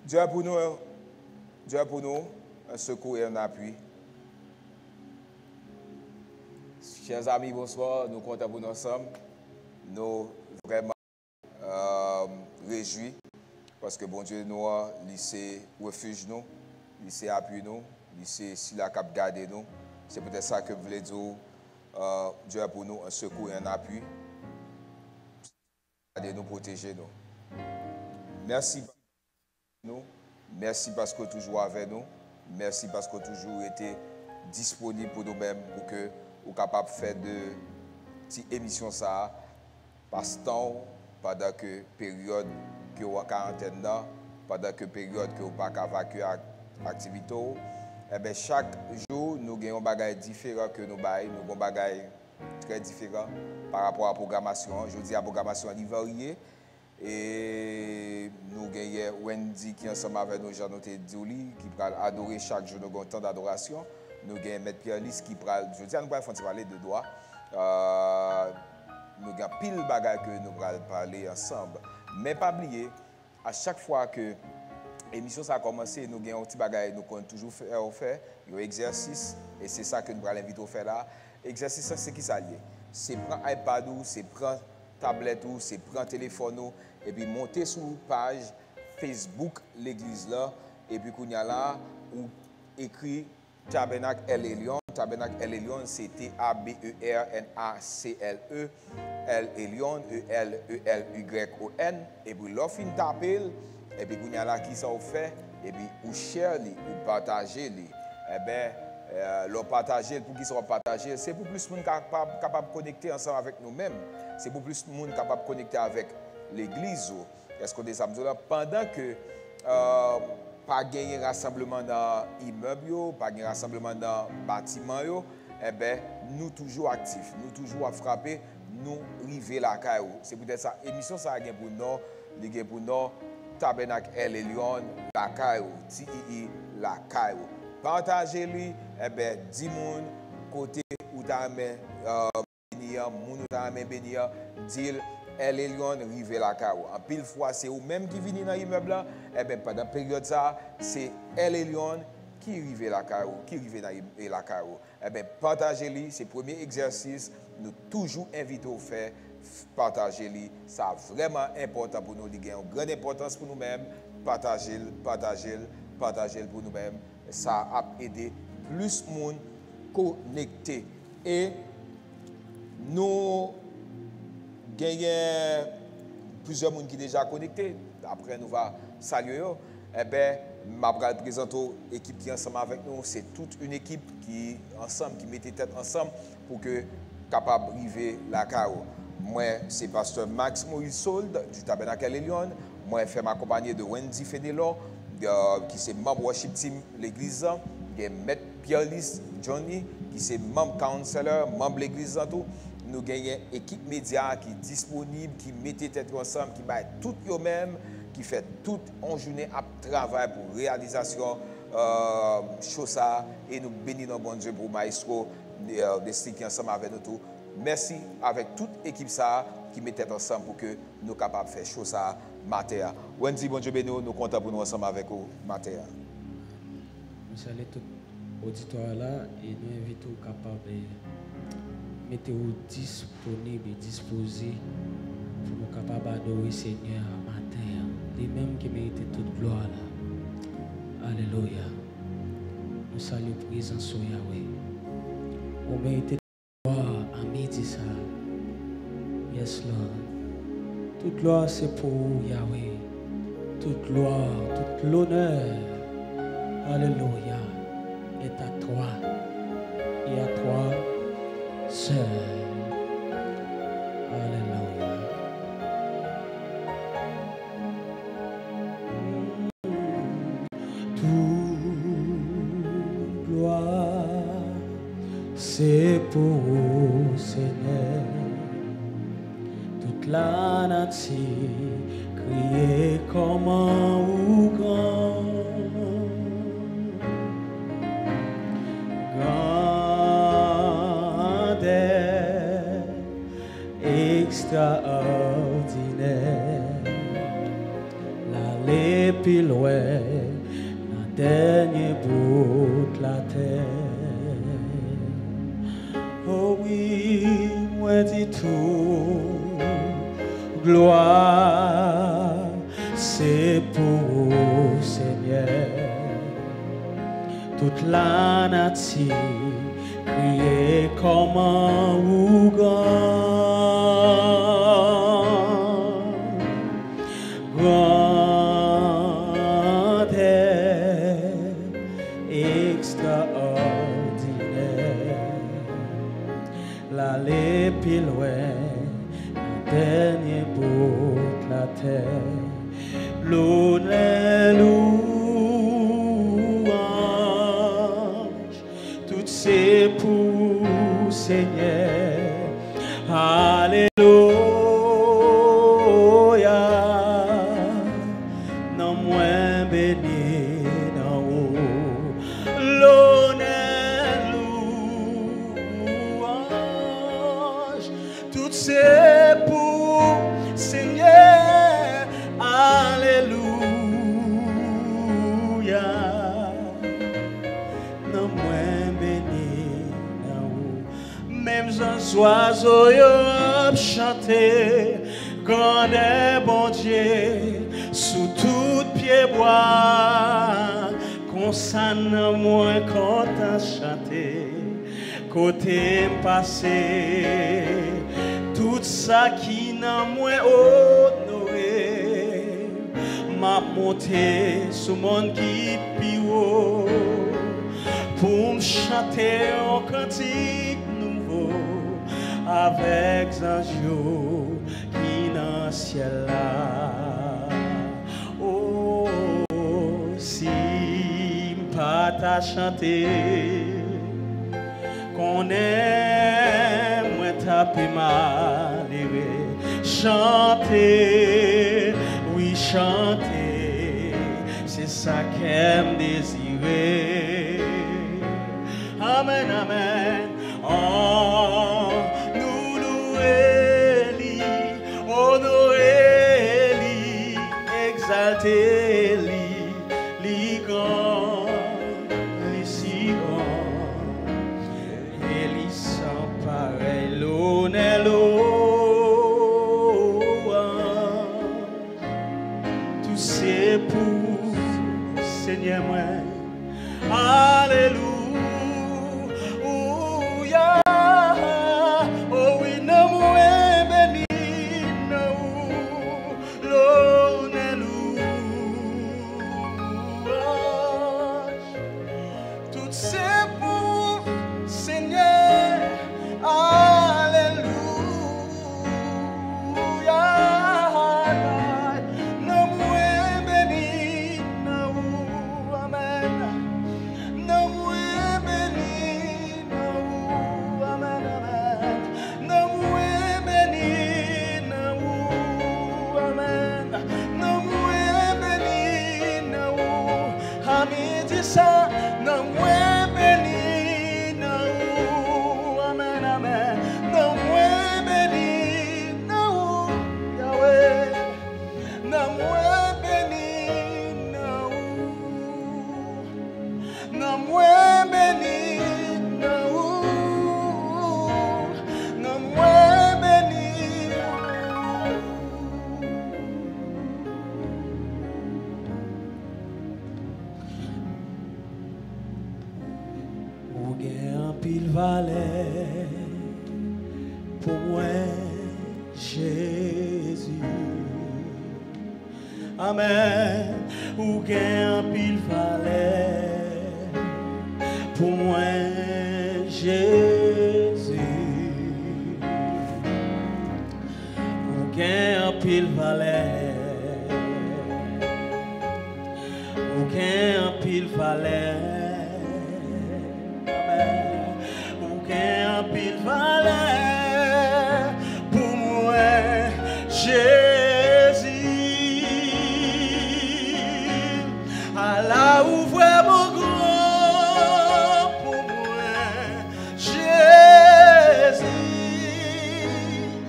Dieu a pour nous un secours et un appui. Chers amis, bonsoir. Nous comptons pour nous ensemble. Nous vraiment réjouis parce que bon Dieu nous a laissé refuge nous, laissé appui nous, laissé si la cap garder nous. C'est peut-être ça que vous voulez dire. Dieu a pour nous un secours et un appui. De nous protéger nous. Merci nous. Merci parce que vous êtes toujours avec nous. Merci parce que vous avez toujours été disponible pour nous-mêmes pour que vous soyez capables de faire de petites émissions ça passe-temps pendant que période que vous êtes en quarantaine là, pendant que période que vous n'avez pas vaincu activité. Eh bien, chaque jour, nous avons des bagages différents que nous avons. Nous avons des bagages très différents par rapport à la programmation. Je dis la programmation est variée. Et nous avons Wendy qui est ensemble avec nous, Jean-Noté Diouli, qui va adorer chaque jour. Nous avons un temps d'adoration. Nous avons M. Pierre-Lys qui va, je dis, nous allons parler de doigts. Nous avons pile de bagages que nous allons parler ensemble. Mais pas oublier, à chaque fois que l'émission a commencé, nous avons un petit bagage, nous avons toujours fait un exercice. Et c'est ça que nous allons inviter à faire là. L'exercice, c'est qui ça lié? C'est prendre iPad, c'est prendre tablette, c'est prendre téléphone, et puis monter sur la page Facebook l'église là, et puis qu'on y a là, où écrit Tabernacle El Elyon. Tabernacle El Elyon, c'est T-A-B-E-R-N-A-C-L-E, El Elyon, E-L-E-L-Y-O-N, et puis l'offre une tapelle, et puis qu'on y a là qui ça fait, et puis ou share, ou partager, eh bien, le partager, pour qu'ils soient partagés, c'est pour plus de monde capable de connecter ensemble avec nous-mêmes. C'est pour plus de monde capable de connecter avec l'église. Est-ce qu'on est pendant que pas gagner rassemblement dans l'immeuble, pas gagner rassemblement dans le bâtiment, eh bien, nous toujours actifs, nous toujours à frapper, nous river la caille. C'est peut-être ça. L'émission, ça a gagné pour nous, Tabernacle El Elyon, la caille, TII, la caille. Partagez-lui, eh bien, 10 moun côté où tu as bénir, moun où tu as bénir, dire El Elyon, rive la carreau. En pile fois, c'est vous même qui venez dans l'immeuble là, eh bien, pendant la période ça, c'est El Elyon qui rive la carreau, qui rive dans la carreau. Eh bien, partagez-lui, c'est le premier exercice, nous toujours invitons à faire, partagez-lui, ça vraiment important pour nous, il a une grande importance pour nous-mêmes, partagez-le pour nous-mêmes. Ça a aidé plus de monde connecté. Et nous gagnons plusieurs personnes qui sont déjà connectés. Après, nous allons saluer. Eh bien, je vais présenter l'équipe qui est ensemble avec nous. C'est toute une équipe qui ensemble, qui met tête ensemble pour que capable d'arriver la carreau. Moi, c'est pasteur Max Moïse Sold du Tabernacle El Elyon. Moi, je fais m'accompagner de Wendy Fenelon, qui est membre worship team l'église, il y a M. Pierre-Lys Johnny, qui est membre counselor, membre l'église. Nous avons une équipe média qui est disponible, qui met tête ensemble, qui bat tout eux-mêmes, qui fait toute une journée de travail pour réalisation chose et nous bénissons bon Dieu pour Maestro de ce qui est ensemble avec nous tous. Merci avec toute l'équipe qui met tête ensemble pour que nous soyons capables de faire chose matin. Wendy, bon Dieu béni, nous comptons pour nous ensemble avec vous matin. Nous saluons tout l'auditoire là et nous invitons capables de mettre disponibles et disposés pour nous capables d'adorer le Seigneur matin. Les mêmes qui méritent toute gloire là. Alléluia. Nous saluons la présence de Yahweh. On mérite toute gloire à midi ça. Yes, Lord. Toute gloire c'est pour Yahweh. Toute gloire, tout l'honneur. Alléluia. Est à toi. Et à toi seul. Alléluia. Toute gloire c'est pour Seigneur. Toute la nature crier comment ou grand, grandeur extraordinaire, la plus loin, la dernière bout de la terre. Oh oui, moi dis tout, gloire, c'est pour Seigneur. Toute la nature criait comme un ougan, grand extraordinaire. L'aller plus loin, la dernière bout de la terre, l'honneur, louange, tout c'est pour Seigneur. Alléluia, non moins béni, non haut, l'honneur, louange, tout c'est pour Seigneur. Alléluia, non moins béni, non haut, même un oiseau y'a chanté, grandeur bon Dieu, sous tout pied bois, concernant moi quand t'as chanté, côté passé, tout ça qui n'a moins honoré, m'a monté sous mon guide pio, pour me chanter un cantique nouveau, avec un jour qui dans le ciel là. Oh, si pas t'a chanté, qu'on aime, moi taper malheureux, chanter, oui chanter, c'est ça qu'aime désirer. Amen, amen. Oh, nous louer-lui, honorer-lui, exalter-lui, lui grand, lui si grand, et lui sans pareil, l'honneur, louange, tout c'est pour Seigneur moi. Alléluia. Pile valet pour moi, Jésus. Amen. Ou gain pile valet pour moi, Jésus. Ou gain pile valet. Ou gain pile valet. Un pile valet pour moi, Jésus. À la ouvrir mon grand pour moi, Jésus.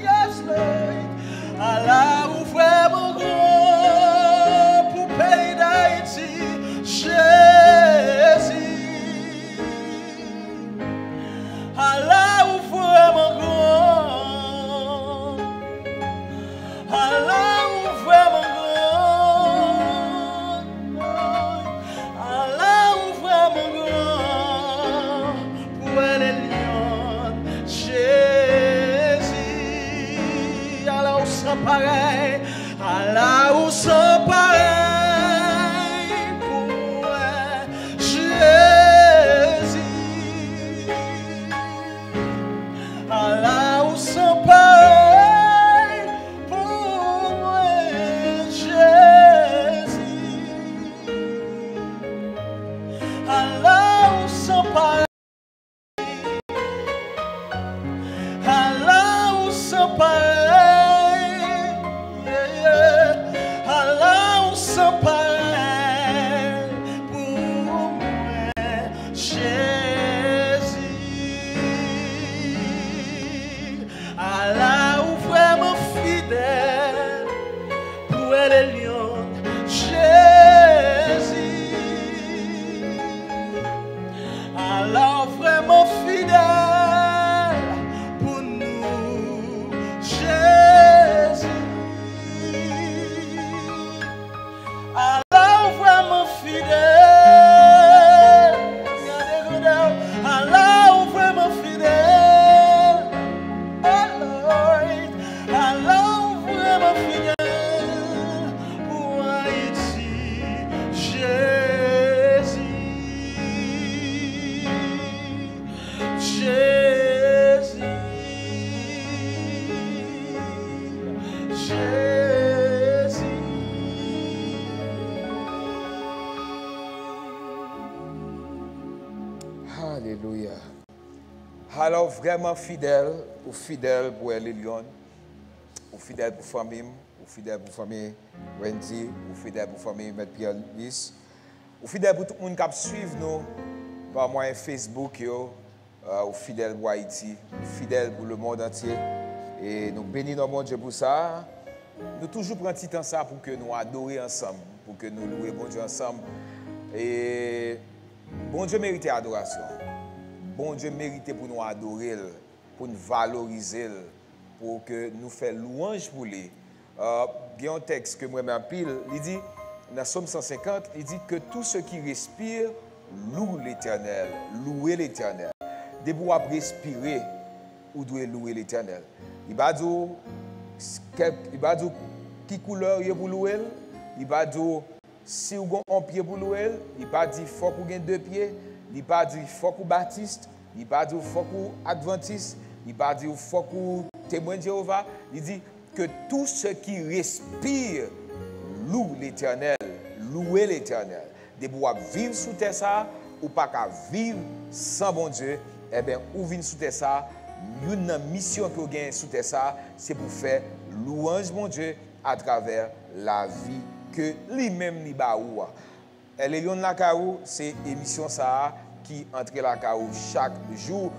Yes, Lord. À la ouvrir mon grand pour payer. Alléluia. Alors, vraiment fidèle, ou fidèle pour les Lyon, ou fidèle pour famille, ou fidèle pour famille Wendy, ou fidèle pour famille Maître Pierre Luis, ou fidèle pour tout le monde qui suit nous par moyen Facebook, ou fidèle pour Haïti, ou fidèle pour le monde entier. Et nous bénissons mon Dieu pour ça. Nous toujours prenons un petit temps ça pour que nous adorions ensemble, pour que nous louions bon Dieu ensemble. Et bon Dieu mérite adoration. Bon Dieu mérite pour nous adorer, pour nous valoriser, pour que nous fassions louange pour lui. Il y a un texte que moi m'appelle, il dit, dans Somme 150, il dit que tout ce qui respire loue l'Éternel, louer l'Éternel. Dès que vous respirer, vous devez louer l'Éternel. Il va dire qui couleur il pour louer, il va dire si vous avez un pied pour louer, il va dire qu'il faut que vous ayez deux pieds, il va dire qu'il faut que vous baptiste, il va dire qu'il faut que vous adventiste, il va dire qu'il faut que vous témoin de Jéhovah. Il dit que tout ce qui respire loue l'Éternel, louer l'Éternel. De pouvoir vivre sous terre ça, ou pas qu'à vivre sans bon Dieu, eh bien, ou vivre sous terre ça, une mission que vous avez sous terre ça, c'est pour faire louange mon Dieu à travers la vie que lui-même li ba ou. Les Lions de la Kaou, c'est émission ça qui entre la Kaou chaque jour.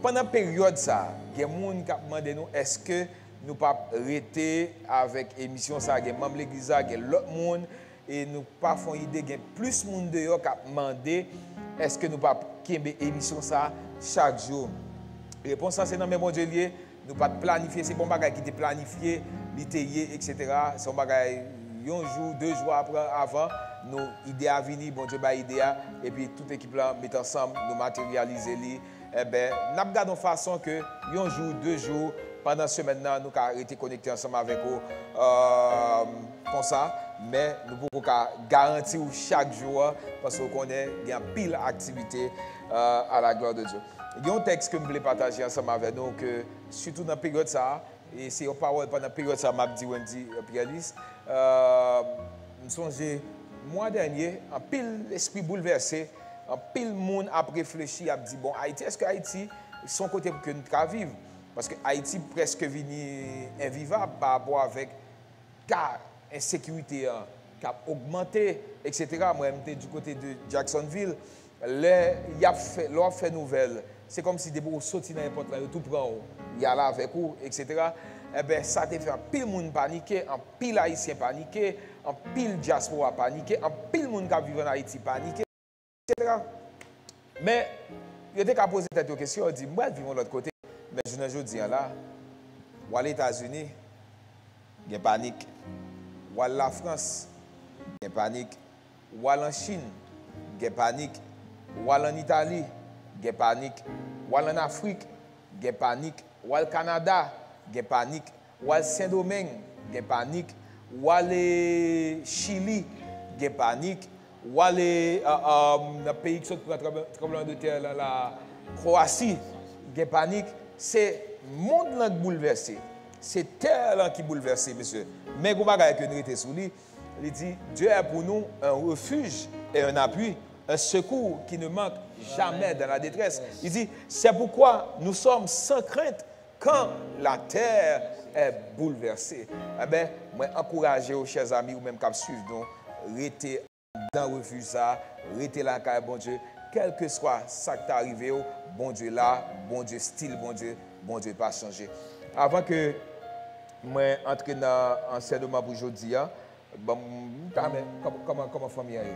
Pendant la période ça, il y a des gens qui demandent nous est-ce que nous pas arrêter avec émission ça, il y a membres de l'église, il y a l'autre monde et nous pas font idée il y a plus de monde dehors qui demandé est-ce que nous pas kembe émission ça chaque jour. Réponse ça c'est dans même bon Dieu lié, nous pas planifier, c'est bon bagage qui était planifié, l'ité etc. C'est un bagage un jour, 2 jours avant, nos idées à venir, bon Dieu, idée et puis toute l'équipe là met ensemble, nous matérialiser les. Eh bien, nous regardons de façon que un jour, 2 jours, pendant ce maintenant, nous avons été connectés ensemble avec vous comme ça, mais nous pouvons garantir chaque jour parce qu'on connaît qu'il y a pile d'activités à la gloire de Dieu. Il y a un texte que je voulais partager ensemble avec nous, que surtout dans la période ça, et c'est une parole pendant la période ça, m'a dit Wendy Pierre-Luis. Je songe, mois dernier, un pile esprit bouleversé, un pile monde a réfléchi, a dit bon, Haïti, est-ce que Haïti, son côté pour que nous vivre? Parce que Haïti presque venu invivable par rapport avec l'insécurité qui a augmenté, etc. Moi, j'étais du côté de Jacksonville. Il a fait nouvelle. C'est comme si des gens sortent dans n'importe où, tout prend, il y a là avec vous, etc. Eh bien, ça a fait un pile monde paniquer, un pile haïtien paniquer, un pile diaspora paniquer, un pile monde qui vit en Haïti paniquer, etc. Mais, il était qu'à poser cette question, il dit, moi, je vis de l'autre côté. Mais je ne dis là, ou à les États-Unis, il y a panique. Ou à la France, il y a panique. Ou à la Chine, il y a panique. Ou à en Italie, il y a panique. Ou en Afrique, il y a panique. Ou au Canada, il y a panique. Ou à Saint-Domingue, il y a panique. Ou à Chili, il y a panique. Ou à dans pays qui sont tremblement de terre, la Croatie, il y a panique. C'est le monde qui est bouleversé. C'est terre qui est bouleversée, monsieur. Mais comment est-ce que nous sommes sous lui? Il dit, Dieu est pour nous un refuge et un appui, un secours qui ne manque jamais dans la détresse. Il dit, c'est pourquoi nous sommes sans crainte quand la terre est bouleversée. Eh bien, moi, encouragez aux chers amis ou même qui suivent nous, restez dans le refuge, restez là, car bon Dieu, quel que soit ça qui est arrivé, bon Dieu là, bon Dieu style, bon Dieu pas changé. Avant que moi entre dans l'enseignement pour aujourd'hui, comment famille est?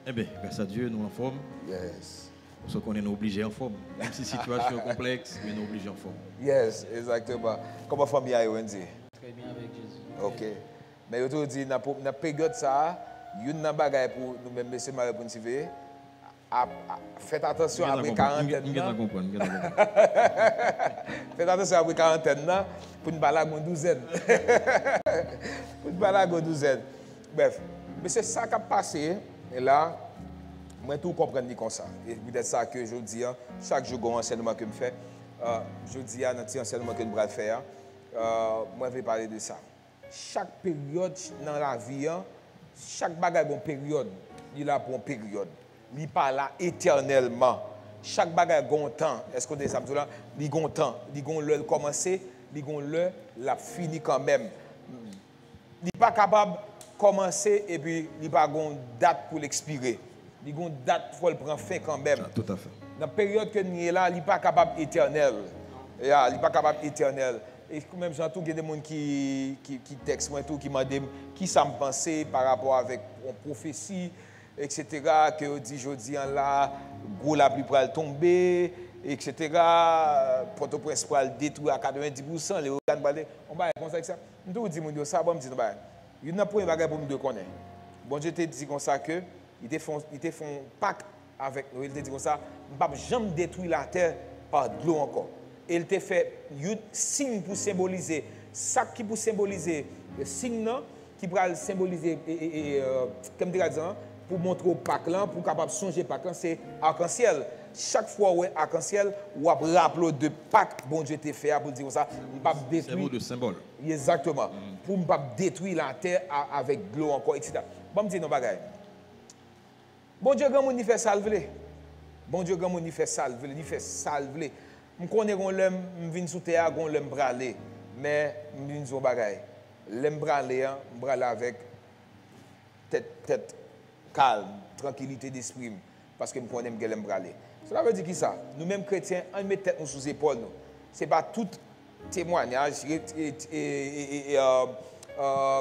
Eh bien, grâce à Dieu, nous en forme. Yes. Parce qu'on est obligé en forme. Même si la situation est complexe, mais nous obligés en forme. Yes, exactement. Comment famille est, Wendy? Très bien avec Jésus. Ok. Mais je dis, dans la période ça, il y a une bagaille pour nous-mêmes, messieurs, pour nous suivre. Faites attention après quarantaine. Faites attention après quarantaine pour une balade en douzaine. Pour une balade en douzaine. Bref, mais c'est ça qui a passé. Et là, moi, tout comprendre comme ça. Et peut-être ça que je dis, chaque jour, un enseignement que je fais, je dis, dans petit enseignement que je vais faire, moi, je vais parler de ça. Chaque période dans la vie, chaque bagage a une période. Il a pour une période. Il n'est pas là éternellement. chaque bagage a un temps. Est-ce qu'on dit ça? Il y a un temps. Il y a le commencer, il y a le la fini quand même. Il n'est pas capable de commencer et puis il n'y a pas une date pour l'expirer. Il y a une date pour le prendre fin quand même. Tout à fait. Dans la période que nous sommes là, il n'est pas capable d'éternel. Il n'est pas capable d'éternel. Et même j'entends qu'il y a des gens qui textent moi tout, qui m'ont dit qui ça me pensait par rapport avec une prophétie, etc. Que dit jeudi là, gros la pluie va tomber, etc. Port-au-Prince va détruire à 90%. Les organes balais. On va comme ça. Je dis mon Dieu ça, bon me dire bah, il n'a pas un bagage pour me connaître. Bon Dieu te dit comme ça que il te font pacte avec nous. Il te dit comme ça, je ne vais jamais détruire la terre par de l'eau encore. Et il te fait un signe pour symboliser, ça qui pour symboliser, le signe qui pour symboliser, comme tu as dit, pour montrer au Pâques, pour capable songer Pâques, c'est arc-en-ciel. Chaque fois où arc-en-ciel, on rappelle de Pâques, bon Dieu t'a fait pour dire ça, je ne vais pas détruire. C'est un mot de symbole. Exactement. Pour ne pas détruire la terre avec de l'eau encore, etc. Bon, je dis non, bagaille. Bon Dieu, quand on fait salver. Bon Dieu, quand on fait salver, il fait salver. Je connais qu'on l'aime, je viens sous terre, qu'on l'aime braler. Mais je viens sur bagaille. L'aime braler, avec tête calme, tranquillité d'esprit. Parce que je connais que l'aime braler. Cela veut dire qui ça? Nous-mêmes chrétiens, on met tête sous épaule. Ce n'est pas tout témoignage et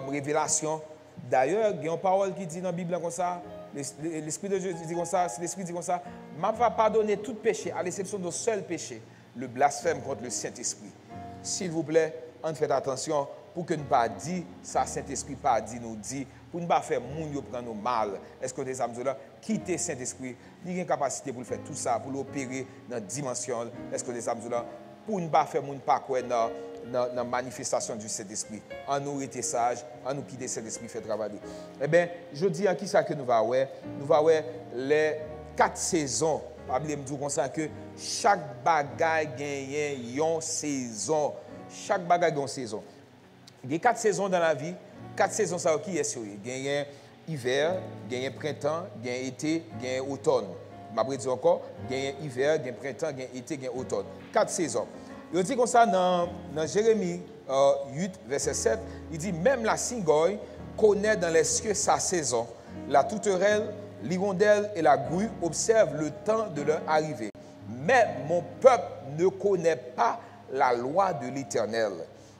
révélation. D'ailleurs, il y a une parole qui dit dans la Bible comme ça. L'Esprit de Dieu dit comme ça, l'Esprit dit comme ça, je vais pardonner tout péché, à l'exception d'un seul péché, le blasphème contre le Saint-Esprit. S'il vous plaît, on fait attention pour que nous ne pas dire ça, Saint-Esprit pas dit, nous dit, pour ne pas faire moun yo prendre mal. Est-ce que des âmes là, quitter Saint-Esprit, il y a une capacité pour faire tout ça, pour l'opérer dans la dimension. Est-ce que des âmes là, pour ne pas faire moun pas quoi dans la manifestation du Saint-Esprit. En nous rester sages, en nous quitter Saint-Esprit fait travailler. Eh bien, je dis à qui ça que nous va voir? Nous va voir les 4 saisons. La Bible me dit comme ça que chaque bagaille gagne une saison. Chaque bagaille gagne une saison. Il y a 4 saisons dans la vie. 4 saisons, ça qui est sûr. Il y a hiver, il y a printemps, il y a été, il y a automne. Je vais dire encore, il y a hiver, il y a printemps, il y a été, il y a automne. 4 saisons. Il dit comme ça dans Jérémie 8, verset 7, il dit, même la cigogне connaît dans les cieux sa saison. La tourterelle, l'hirondelle et la grouille observent le temps de leur arrivée. Mais mon peuple ne connaît pas la loi de l'Éternel.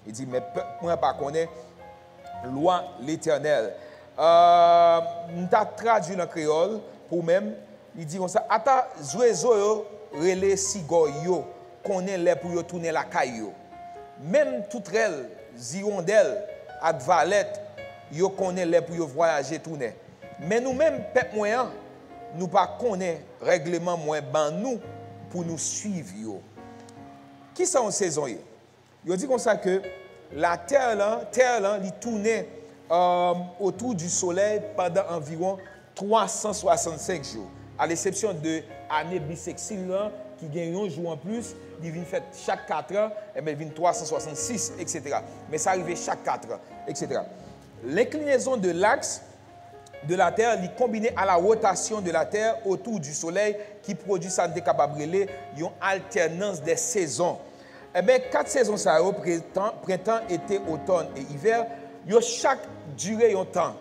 Il dit, mais moi pas connaît loi l'Éternel. Nous avons traduit en créole pour même, il dit comme ça, ata oiseaux relais cigognes connaît les pour tourner la caillou. Même toutrelle, hirondelle, ak valette, yo connaît les pour voyager tourner. Mais nous-mêmes, peuple moyen, nous pas connaît règlement moins ban nous pour nous suivre yo. Qui sont en saison yo? Yo dit comme ça que la terre là, il tournait autour du soleil pendant environ 365 jours. À l'exception de l'année bissextile qui gagne un jour en plus, il vient fait chaque 4 ans, et bien il vient 366, etc. Mais ça arrive chaque 4 ans, etc. L'inclinaison de l'axe de la Terre est combinée à la rotation de la Terre autour du Soleil qui produit ça capable une alternance des saisons. Eh bien, 4 saisons, ça printemps, été, automne et hiver, chaque durée un temps,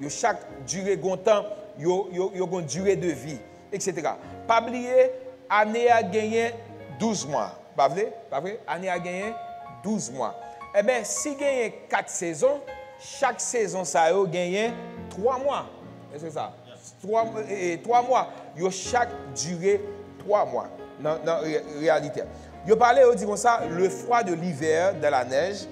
chaque durée un temps, une durée de vie, etc. Pas oublier, année a gagné 12 mois. Pas vrai? Année a gagné 12 mois. Eh bien, si vous avez 4 saisons, chaque saison, ça a gagné 3 mois. C'est ça? 3 mois. Chaque durée 3 mois. Dans la réalité. Vous parlez, on dit comme ça, le froid de l'hiver, de la neige,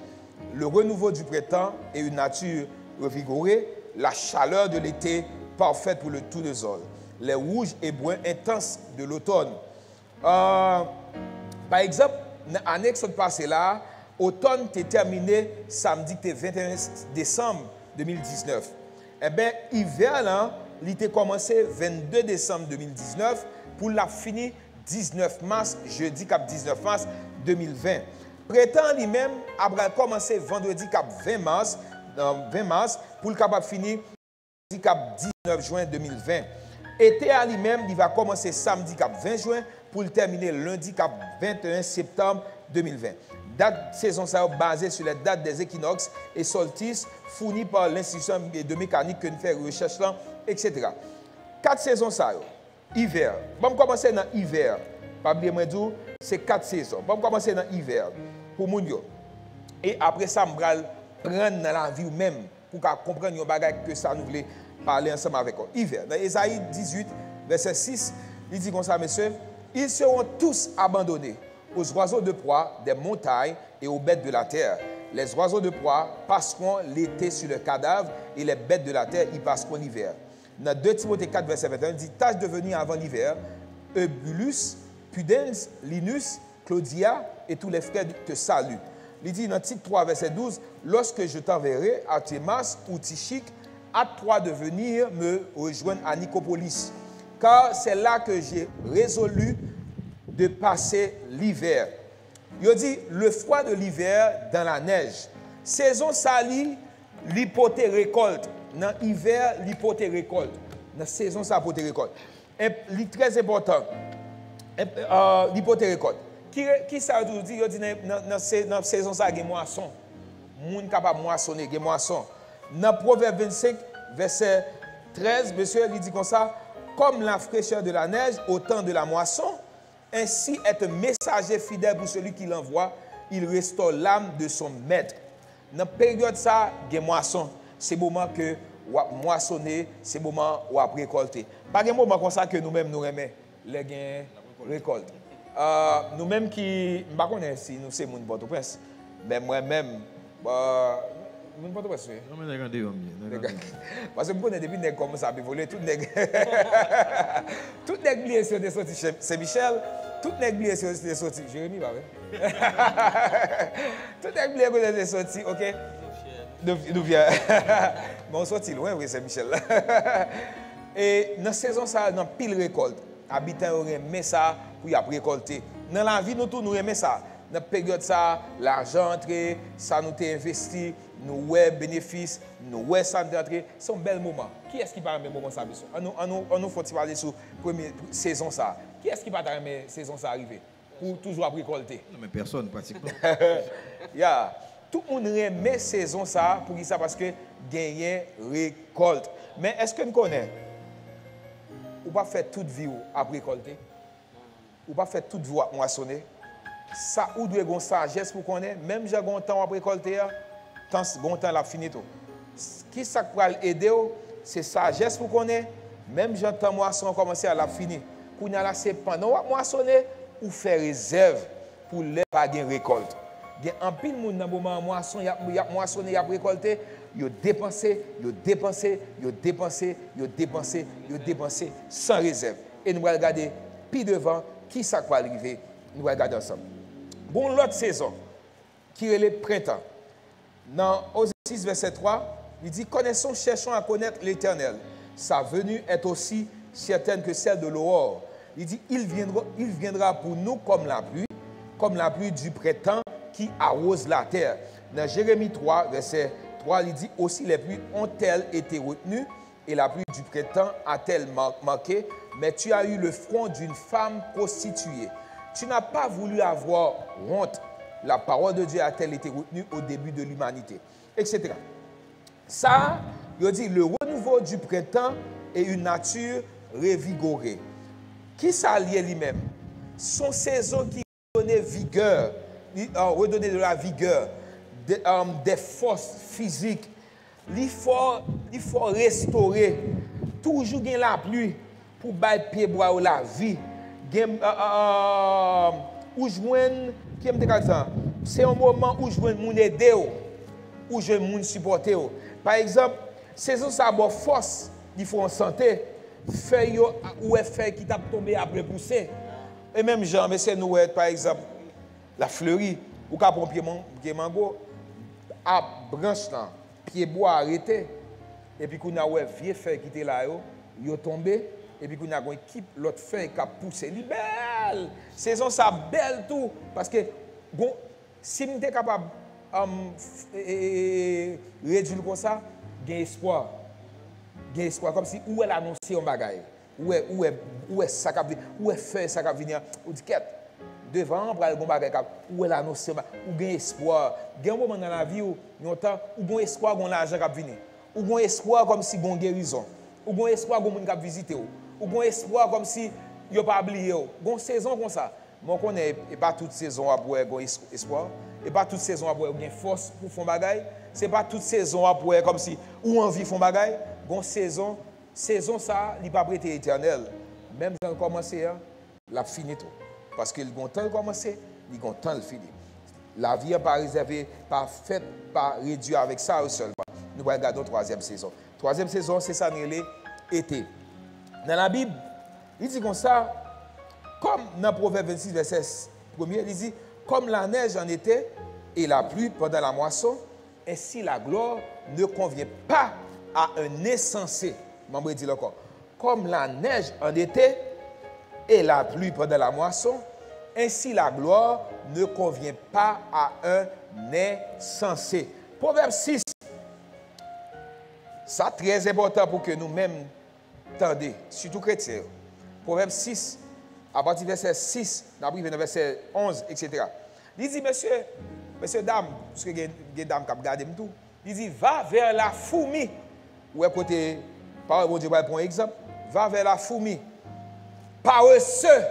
le renouveau du printemps et une nature revigorée, la chaleur de l'été parfaite pour le tout de sol, les rouges et bruns intenses de l'automne. Par exemple, en Exode passé là, automne était terminé samedi 21 décembre 2019. Eh bien, hiver là, il était commencé 22 décembre 2019 pour la finir 19 mars, jeudi cap 19 mars 2020. Printemps lui-même a commencé vendredi cap 20 mars pour le capable finir cap 19 juin 2020. Été à lui-même, il va commencer samedi cap 20 juin pour le terminer lundi 21 septembre 2020. Date saison ça basée sur les dates des équinoxes et solstices fournies par l'institution de mécanique que nous faisons recherche là, etc. 4 saisons ça. Hiver. Bon, commencer dans hiver. Pas oublier moi dire, c'est 4 saisons. Bon, commencer dans hiver pour moun yo. Et après ça, je vais prendre dans la vie même pour comprendre yon bagay que ça nous voulait parler ensemble avec eux. Hiver. Dans Ésaïe 18, verset 6, il dit comme ça, messieurs, ils seront tous abandonnés aux oiseaux de proie des montagnes et aux bêtes de la terre. Les oiseaux de proie passeront l'été sur le cadavre et les bêtes de la terre y passeront l'hiver. Dans 2 Timothée 4, verset 21, il dit, tâche de venir avant l'hiver, Eubulus, Pudens, Linus, Claudia et tous les frères te saluent. Il dit dans Tite 3, verset 12, lorsque je t'enverrai à Thémas ou Tychique, hâte-toi de venir me rejoindre à Nicopolis, car c'est là que j'ai résolu de passer l'hiver. Il dit le froid de l'hiver dans la neige. Saison sali, l'hypothé récolte. Dans l'hiver, l'hypothé récolte. Dans la saison, ça hypothé récolte. Et très important, l'hypothé récolte. Qui ça veut dire? Il dit dans la saison, ça, il y a moisson. Moun capable moissonner, il y a moisson. Dans Proverbe 25, verset 13, monsieur, il dit comme ça, comme la fraîcheur de la neige au temps de la moisson, ainsi est un messager fidèle pour celui qui l'envoie, il restaure l'âme de son maître. Dans la période ça, il y a moisson. C'est le moment que vous moissonner, c'est le moment où vous récolter. Pas un moment comme ça que nous-mêmes nous remettons les gains récoltes. Nous-mêmes qui, je ne sais pas si nous sommes mon Port-au-Prince, mais moi-même, mon Port-au-Prince, oui. Non, mais regardez, parce que je connais depuis que nous commençons à voler, tout les bliés sur des sorties c'est Michel, tout les bliés sur des sorties, Jérémy, bah oui. Tout les bliés sur des sorties, ok? D'où vient? Bon, on sortit loin, oui, c'est Michel. Et dans la saison, ça, dans pile récolte, habitants aiment ça pour y récolter. Dans la vie, nous tous nous aimons ça. Dans la période, ça, l'argent entre, ça nous a investi, nous avons bénéfices, nous avons ça d'entrée. C'est un bel moment. Qui est-ce qui va aimer moment ça? On nous faut parler sur la première saison ça. Qui est-ce qui va aimer saison ça arriver? Pour toujours récolter? Non, mais personne, pratiquement. Yeah. Tout le monde aime saison ça pour ça parce que gagner récolte. Mais est-ce que nous connaissons? Ou pas faire toute vie à récolter? Ou pas faire toute vie à moissonner? Ça ou doit avoir sagesse pour connaître, même j'ai un temps à récolter, tant bon temps la fini tout. Qui ça va aider? C'est sagesse pour connaître, même j'ai un temps moisson commencer à la finir. Pour y aller c'est pendant moissonner ou faire réserve pour les pas gain récolte. Il y a un pile monde dans le moment moisson, il y a moissonné, il y a récolté, il a dépensé, il a dépensé, il a dépensé, il a dépensé, il a dépensé sans réserve. Et nous allons regarder puis devant qui ça va arriver. Nous allons regarder ensemble. Bon, l'autre saison, qui est le printemps. Dans Osée 6, verset 3, il dit, connaissons, cherchons à connaître l'Éternel. Sa venue est aussi certaine que celle de l'aurore. Il dit, il viendra pour nous comme la pluie du printemps qui arrose la terre. Dans Jérémie 3, verset 3, il dit, aussi les pluies ont-elles été retenues et la pluie du printemps a-t-elle manqué, mais tu as eu le front d'une femme prostituée. Tu n'as pas voulu avoir honte. La parole de Dieu a-t-elle été retenue au début de l'humanité, etc. Ça, il dit le renouveau du printemps et une nature revigorée. Qui ça lié lui-même? Son saison qui redonnait vigueur, redonner de la vigueur, des forces physiques. Il faut restaurer. Toujours gagner la pluie pour bailler pied bois ou la vie. C'est un moment où je veux moun aider ou je veux moun supporter. Par exemple, saison ça a force, il faut en santé, feuille ou feuille qui t'a tombé après pousser. Et même Jean, mais c'est nous par exemple la fleurie ou ka prend pied mango à branche là, pied bois arrêté et puis qu'on a vieux feuille qui était là yo tombé. Et puis, on a une équipe, l'autre feuille qui a poussé. Elle est belle. Saison, ça belle tout. Parce que, bon, si on est capable de réduire comme ça, il y a espoir. Il y a espoir. Comme si où elle annonçait un bagage. Où est ça qui vient? Où est fait ça qui vient? Ou dit quête. Devant, pour aller où est l'annonce? Ou gain espoir. Il y a un moment dans la vie où on a espoir qu'on l'argent qui vient. Ou un espoir comme si on guérison. Ou un espoir qu'on a visité. Ou un espoir comme si il n'y a pas oublié. Une saison comme ça. Mais on connaît pas toute saison à pouvoir avoir espoir. Et pas toute saison à pouvoir avoir force pour faire des choses. Ce n'est pas toute saison à pouvoir comme si ou envie de faire des choses. Une saison ça, il n'est pas prêté éternel. Même quand on commence, la fini tout. Parce que le temps de commencer, il a temps de finir. La vie n'est pas réservée, pas faite, pas réduite avec ça seulement. Nous allons regarder la troisième saison. Troisième saison, c'est ça, l'été. Dans la Bible, il dit comme ça, comme dans Proverbe 26, verset 1er, il dit, comme la neige en été et la pluie pendant la moisson, ainsi la gloire ne convient pas à un insensé. Je vais dire encore. Comme la neige en été et la pluie pendant la moisson, ainsi la gloire ne convient pas à un insensé. Proverbe 6. Ça très important pour que nous-mêmes tendions, surtout chrétiens. Proverbe 6, à partir du verset 6, dans le verset 11, etc. Il dit, monsieur, dame, parce que les dames qui regardent tout, il dit, va vers la fourmi. Ou à côté, par exemple, pour un exemple, va vers la fourmi. Paresseux.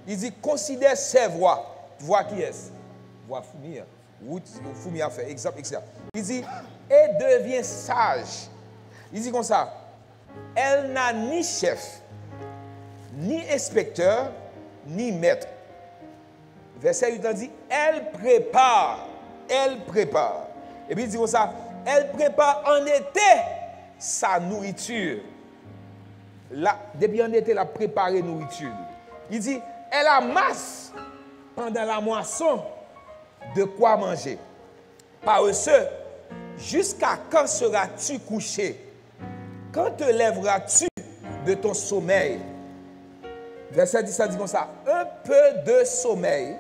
Il dit, considère ses voies. Voix qui est? Voix fourmi. Route, fourmi a fait, exemple, etc. Il dit, et devient sage. Il dit comme ça, elle n'a ni chef, ni inspecteur, ni maître. Verset 8 dit, elle prépare. Et puis il dit comme ça, elle prépare en été sa nourriture. Là, depuis en été, elle a préparé la nourriture. Il dit, elle amasse pendant la moisson de quoi manger. Paresseux, jusqu'à quand seras-tu couché? Quand te lèveras-tu de ton sommeil? Verset 10, ça dit comme ça, un peu de sommeil,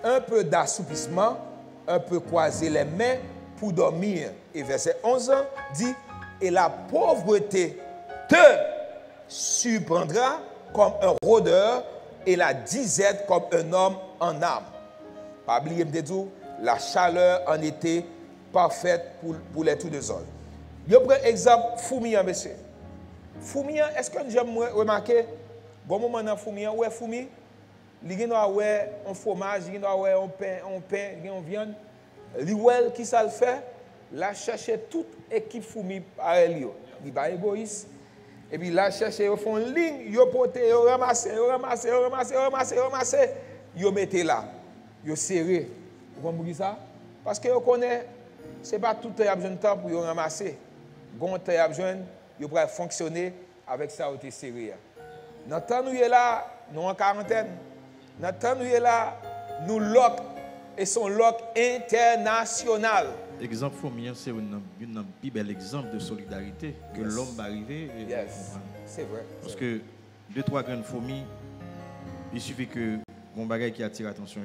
un peu d'assoupissement, un peu croiser les mains pour dormir. Et verset 11 dit, et la pauvreté te surprendra comme un rôdeur et la disette comme un homme en âme. Pas oublier de dire, la chaleur en été parfaite pour les tout des autres. Je prends exemple fourmillant, monsieur. Fourmillant, est-ce que j'aime remarquer, bon moment dans fourmillant, où est fourmi? Il y a un fromage, il y a un pain, il y a une viande. L'ouel qui ça le fait, là chercher toute équipe fourmi à elle. Il n'est pas égoïste. Et puis là chercher, ils font une ligne, ils portent, ils ramassent, ils mettent là. Ils serrent. Vous comprenez ça? Parce que vous connaissez, ce n'est pas tout le temps pour ramasser. Quand vous avez besoin, vous pouvez fonctionner avec ça, vous êtes serré. Dans le temps où nous sommes là, nous en quarantaine. Dans le temps où nous sommes là, nous lock et son lock international. Exemple Fourmillant, c'est un bel exemple de solidarité que l'homme va arriver. C'est vrai. Parce que 2-3 grandes fourmis, il suffit que mon bagage qui attire l'attention,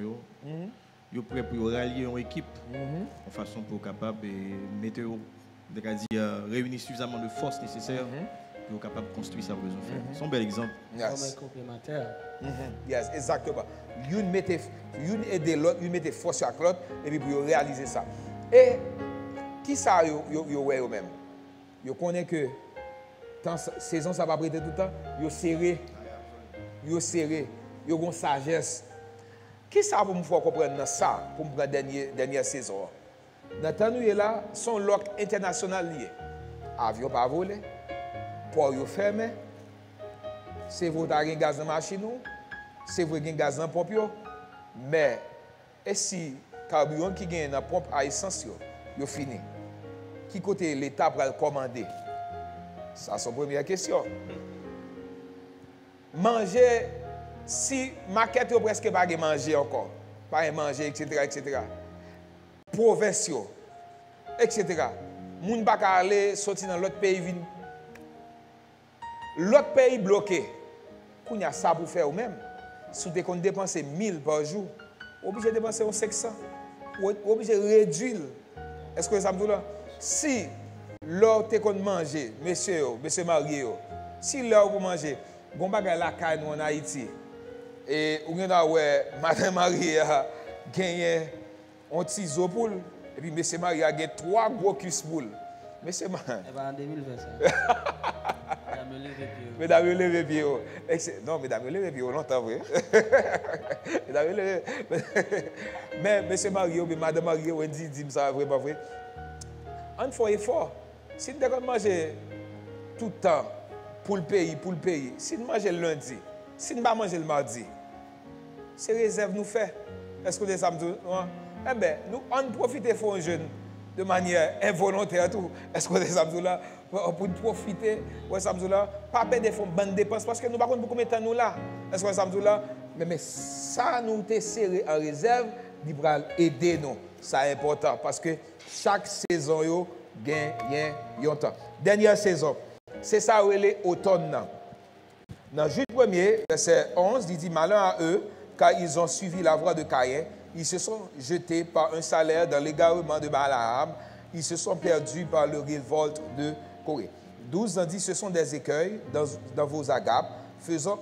vous prêt pour rallier une équipe en façon pour capable de mettre, réunir suffisamment de force nécessaire pour capable de construire sa besoin de faire. C'est un bel exemple. Comme un complémentaire. Yes, exactement. Une aide l'autre, une mette force sur l'autre, et puis pour réaliser ça. Et qui ça vous même? Vous connaissez que la saison ça va prêter tout le temps, vous serré, vous avez une sagesse. Qui ça pour me faire comprendre ça pour me prendre dernière saison? Dans le temps où là, son lock international lié. Avion pas volé, port fermé, c'est vous avez un gaz dans la machine, c'est vous avez un gaz dans la pompe, mais et si le carburant qui gagne dans la pompe à essence, il fini. Qui côté l'État pour le commander? Ça, c'est la première question. Manger, si maquette est presque pas manger encore, pas manger, etc. Provinciaux, etc. Moun pas aller sortir dans l'autre pays vin. L'autre pays bloqué. Qu'on y a ça pour faire ou même. Si vous avez dépensé 1000 par jour, obligé de dépenser 500. Obligé de réduire. Est-ce que ça me dit là? Si l'autre te manger, monsieur marié, Si l'heure pour manger, bon bagay la caille nous en Haïti. Et ou gen ouais Madame Marie a gagné un petit zo poule et puis monsieur Marie a gagné 3 gros cuisses poules. Monsieur Marie. Eh ben en 2020 ça. Mesdames, levez pied. Non, mesdames, levez pied longtemps, vrai. Mesdames, levez. Mais monsieur Mario, madame Mario, on dit ça vraiment vrai. On fait effort. Si nous devons manger tout le temps pour le pays, si nous mangeons le lundi, si nous ne mangeons pas le mardi, c'est réserve nous fait. Est-ce que vous savez ça? Eh bien, nous, on profite de un jeune de manière involontaire. Est-ce que vous savez ça? Pour profiter, ouais, Samzoula, pas perdre des fonds, bonnes dépenses, parce que nous ne savons pas combien de temps nous là. Est-ce que Samzoula, mais ça nous est serré en réserve, il va aider nous. Ça est important, parce que chaque saison, yo gagne un temps. Dernière saison, c'est ça où elle est automne. Dans Jude 1er, verset 11, il dit malheur à eux, car ils ont suivi la voie de Caïn, ils se sont jetés par un salaire dans l'égarement de Balaam, ils se sont perdus par le révolte de Corée. 12 dit, ce sont des écueils dans vos agapes, faisant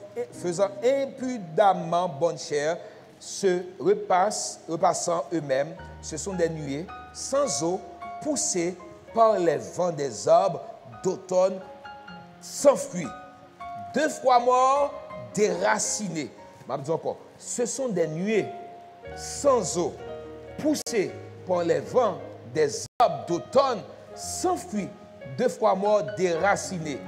impudemment bonne chère, se repassant eux-mêmes. Ce sont des nuées sans eau, poussées par les vents des arbres d'automne, sans fruits. 2 fois morts, déracinés. Je dis encore, ce sont des nuées sans eau, poussées par les vents des arbres d'automne, sans fruits. 2 fois morts, déracinés.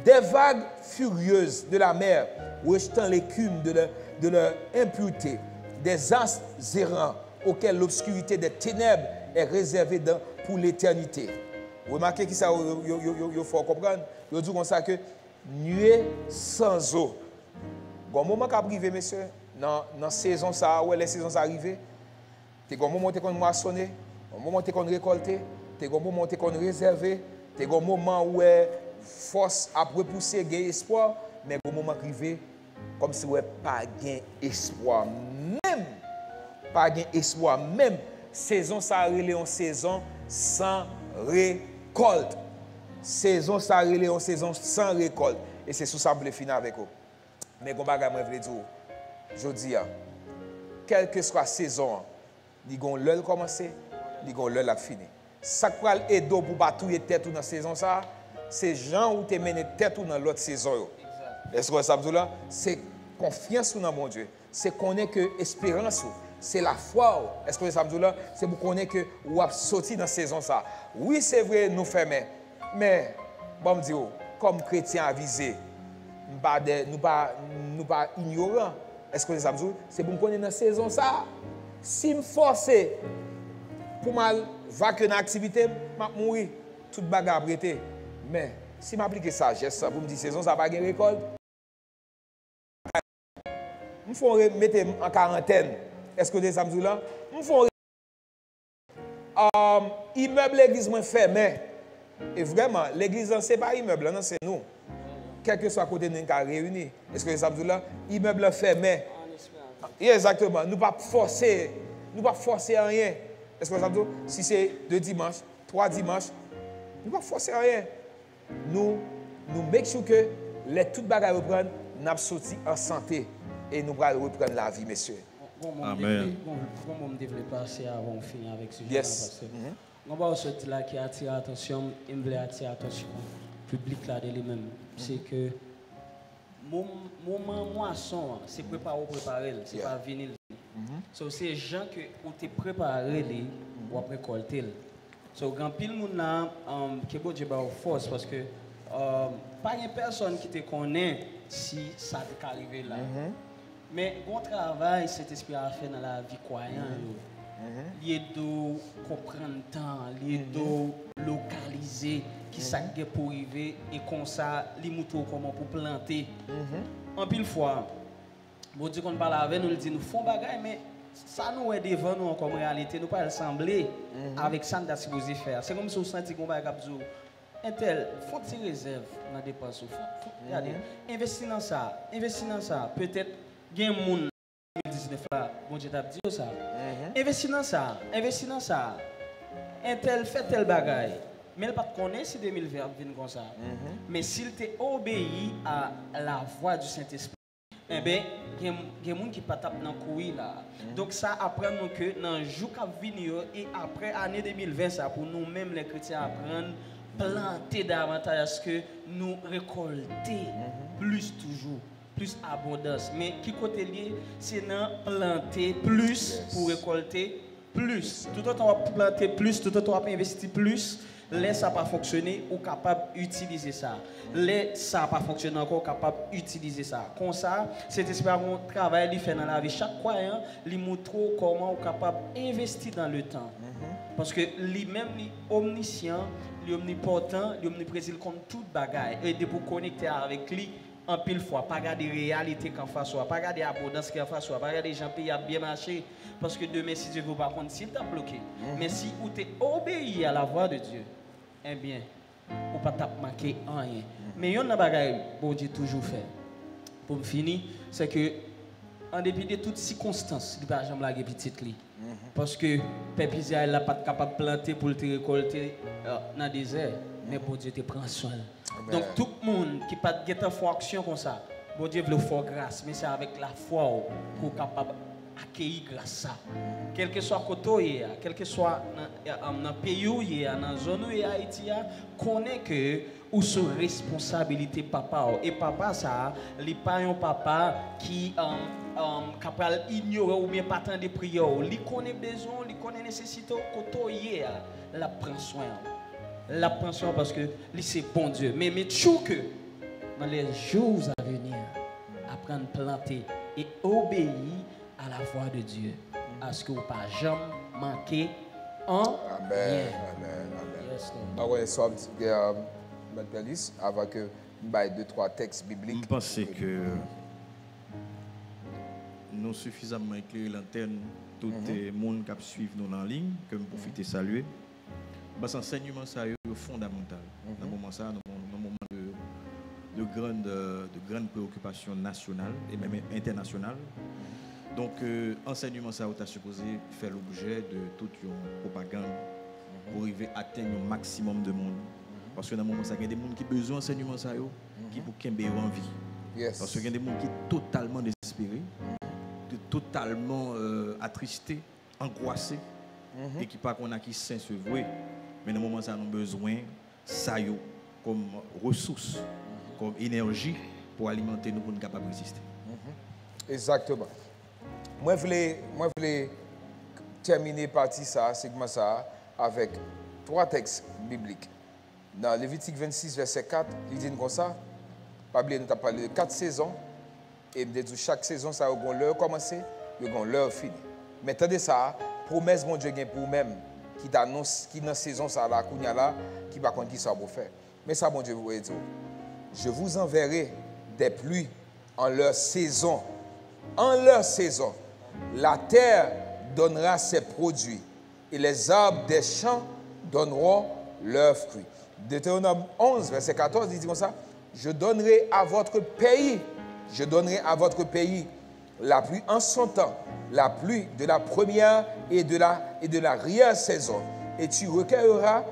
Des vagues furieuses de la mer, rejetant l'écume de leur impureté. Des astres errants auxquels l'obscurité des ténèbres est réservée pour l'éternité. Remarquez que ça, il faut comprendre. Il dit comme ça que nuée sans eau. Bon moment qu'a privé, messieurs, dans la saison ça, où les saisons arrivées, c'est un moment où on moissonné, un moment où on récolté, c'est un moment où on réservé, c'est un moment où force a repoussé, gain espoir, mais au moment arrivé, comme si on n'a pas gain espoir. Même, pas gain espoir, même, saison ça relé en saison sans récolte. Saison ça relé en saison sans récolte. Et c'est sous ça que je finir avec vous. Mais je vais dire, je dis, quelle que soit la saison, il y a l'heure commencer, il y a l'heure fini. Ça qui va aider pour battre tête dans la saison, c'est gens où tu mené tête dans l'autre saison. Est-ce que ça veut dire? C'est confiance dans mon Dieu. C'est connaître que espérance. C'est la foi. Est-ce que ça veut dire? C'est pour connaître que vous avez sorti dans la saison. Oui, c'est vrai, nous fermons. Mais, bon, me dire, comme chrétien avisé, nous pas ignorants. Est-ce que ça veut dire? C'est pour connaître dans la saison. Si je me force pour mal vaquer dans l'activité, je vais mourir. Toute bagarre prêtée. Mais si je m'applique sagesse, vous me dites saison, ça va pas de récolte. Je vais mettre en quarantaine. Est-ce que vous avez là? Je vais immeuble l'église fermé. Et vraiment, l'église, ce n'est pas immeuble, c'est nous. Quel que soit côté de nous réunis. Est-ce que vous avez là? Immeuble fermé. Exactement. Nous ne pas forcer à rien. Est-ce que vous avez si c'est 2 dimanches, 3 dimanches, nous ne pas forcer à rien. Nous make sure que les toutes bagages reprennent, nous avons sorti en santé et nous allons reprendre la vie, messieurs. Amen. Comment me développer assez avant de finir avec ce sujet? Parce que on va sortir là qui attire l'attention, il veut attirer l'attention public là de lui-même. C'est que moment moisson, c'est préparer, c'est pas venir. So c'est gens que on te préparé ou après récolter. So grand pile moun là que bon Dieu ba force parce que pas une personne qui te connaît si ça t'est arrivé là. Mais bon travail cet esprit a fait dans la vie croyant lié de comprendre le temps, lié de localiser qui ça pour arriver et comme ça les moutons comment pour planter. En pile fois bon Dieu qu'on parle avec nous, il dit nous font bagaille mais ça nous est devant nous comme réalité, nous pas ressembler avec ça nous supposé faire. C'est comme si on sentit qu'on va dire un tel faut une réserve dans dépenses. Regardez, investir dans ça, peut-être gain monde 2019 là, bon Dieu t'a dit ça. Investir dans ça. Un tel fait tel bagaille. mais il pas connaît si 2020 vient comme ça. Mais s'il t'a obéi à la voix du Saint-Esprit, eh bien, il y a des gens qui ne pas dans le couille là. Donc ça apprend nous que dans le jour qui vient et après l'année 2020, ça pour nous-mêmes les chrétiens apprendre planter davantage que nous récolter plus toujours, plus abondance. Mais qui côté lié, c'est dans planter plus pour récolter plus. Tout autant on va planter plus, tout autant on va investir plus. Laisse ça pas fonctionner ou capable d'utiliser ça. Laisse ça pas fonctionner encore capable d'utiliser ça. Comme ça, cet esprit un travail il fait dans la vie. Chaque croyant, il montre comment on est capable d'investir dans le temps. Parce que lui-même, il est omniscient, il est omnipotent, il est omniprésent comme toute bagaille. Et de pour connecter avec lui en pile fois, pas regarder la réalité qu'en face, pas regarder l'abondance qu'en face, pas regarder les gens qui ont bien marché. Parce que demain, si Dieu ne veut pas compte, s'il t'a bloqué, mais si tu es obéi à la voix de Dieu, eh bien, ou pas t'a manqué rien. Mais il y a une bagaille que Dieu toujours fait. Pour me finir, c'est que en dépit de toutes circonstances, il ne peut jamais la petite li. Parce que peuple Israël n'a pas capable de planter pour te récolter dans le désert, mais bon Dieu te prend soin. Donc tout le monde qui n'a pas de foi action comme ça, bon Dieu veut faire grâce, mais c'est avec la foi pour capable accueillir grâce à ça. Quel que soit côté, quel que soit dans le pays où il y a, dans la zone où il y a Haïti, connaît que ou sous responsabilité papa. Et papa, ça, il n'est pas un papa qui capable ignorer ou bien pas tant de prières. Il connaît besoin, il connaît nécessité, côté la prend soin. La prend soin parce que c'est bon Dieu. Mais toujours que dans les jours à venir, apprendre à planter et obéir à la voix de Dieu. À ce que vous ne pas jamais manquer en Amen. rien. Amen. Amen. Yes, Lord. Ah ouais, soit Mme Pelis, avant que nous ayons 2-3 textes bibliques. Je pense que nous suffisamment éclairé l'antenne, tout le monde qui suit nous en ligne, que nous profitons de saluer. Parce que l'enseignement est fondamental. Dans le moment ça, dans un moment de grande préoccupation nationale et même internationale. Donc, l'enseignement ça est supposé faire l'objet de toute une propagande pour arriver à atteindre un maximum de monde. Parce que dans le moment ça, il y a des gens qui ont besoin d'enseignement ça, qui pour qu'ils aient envie. Yes. Parce qu'il y a des gens qui sont totalement désespérés, totalement attristés, angoissés, et qui pas qu'on a qui saint se vouer. Mais dans le moment ça, nous avons besoin de ça comme ressource, comme énergie pour alimenter nous pour nous capables de résister. Exactement. Moi, je voulais terminer partie ça, segment ça, avec 3 textes bibliques. Dans Lévitique 26, verset 4, il dit comme ça, pas oublier, nous avons parlé de 4 saisons, et chaque saison, ça a une l'heure commencé, il y a une l'heure finie. Mais attendez ça, promesse mon Dieu pour vous-même, qui t'annonce, qui dans la saison, ça là, qui va contre qui ça va faire. Mais ça, mon Dieu, vous voyez, je vous enverrai des pluies en leur saison. En leur saison, la terre donnera ses produits et les arbres des champs donneront leurs fruits. Deutéronome 11, verset 14, il dit comme ça, je donnerai à votre pays la pluie en son temps, la pluie de la première et de l'arrière saison. Et tu recueilleras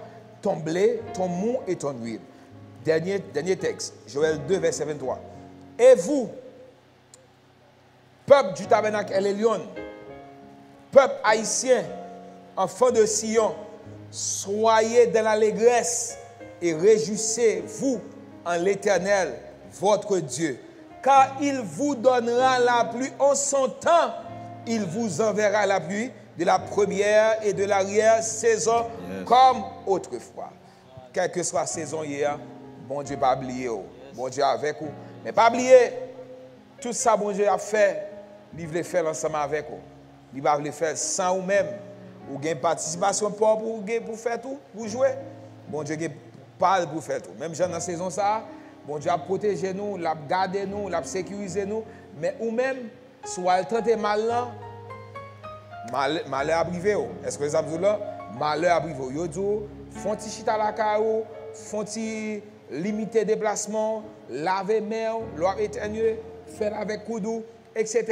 ton blé, ton mou et ton huile. Dernier texte, Joël 2, verset 23. Et vous, peuple du tabernacle Elion, peuple haïtien, enfants de Sion, soyez dans l'allégresse et réjouissez-vous en l'Éternel, votre Dieu. Car il vous donnera la pluie en son temps. Il vous enverra la pluie de la première et de l'arrière saison comme autrefois. Quelle que soit la saison hier, bon Dieu pas oublier. Bon Dieu avec vous. Mais pas oublier, tout ça bon Dieu a fait, il veut faire ensemble avec vous. Il va le faire sans vous-même. Ou gain participation pour faire tout, pour jouer. Bon Dieu parle pour faire tout. Même dans la saison ça, bon Dieu a protégé nous, l'a gardé nous, l'a sécurisé nous. Mais ou même, soit le traité mal là, malheur a privé. Est-ce que les abdou là, malheur a privé. Yo dit, font ti chita la caillou, font ti limiter déplacement, laver main, l'eau éternuer, faire avec coudou, etc.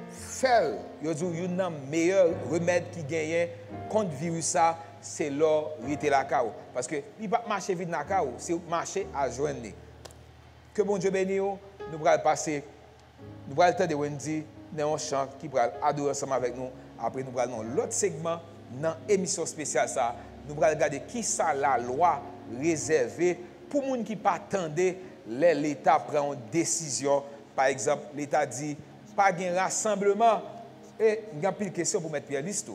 Faire, yo dit, yon nan meilleur remède qui gagne contre virus ça, c'est là rester la cao. Parce que il pas marcher vite la cao, c'est marcher à joindre. Que bon Dieu bénisse, nous allons passer, nous allons le temps de Wendy dans un chant qui va adorer ensemble avec nous. Après, nous allons dans l'autre segment, dans l'émission spéciale, ça, nous allons regarder qui ça la loi réservée pour les gens qui ne pas attendre l'État prend une décision. Par exemple, l'État dit, pas de rassemblement. Et il y a plus de questions pour mettre Pierre Liste.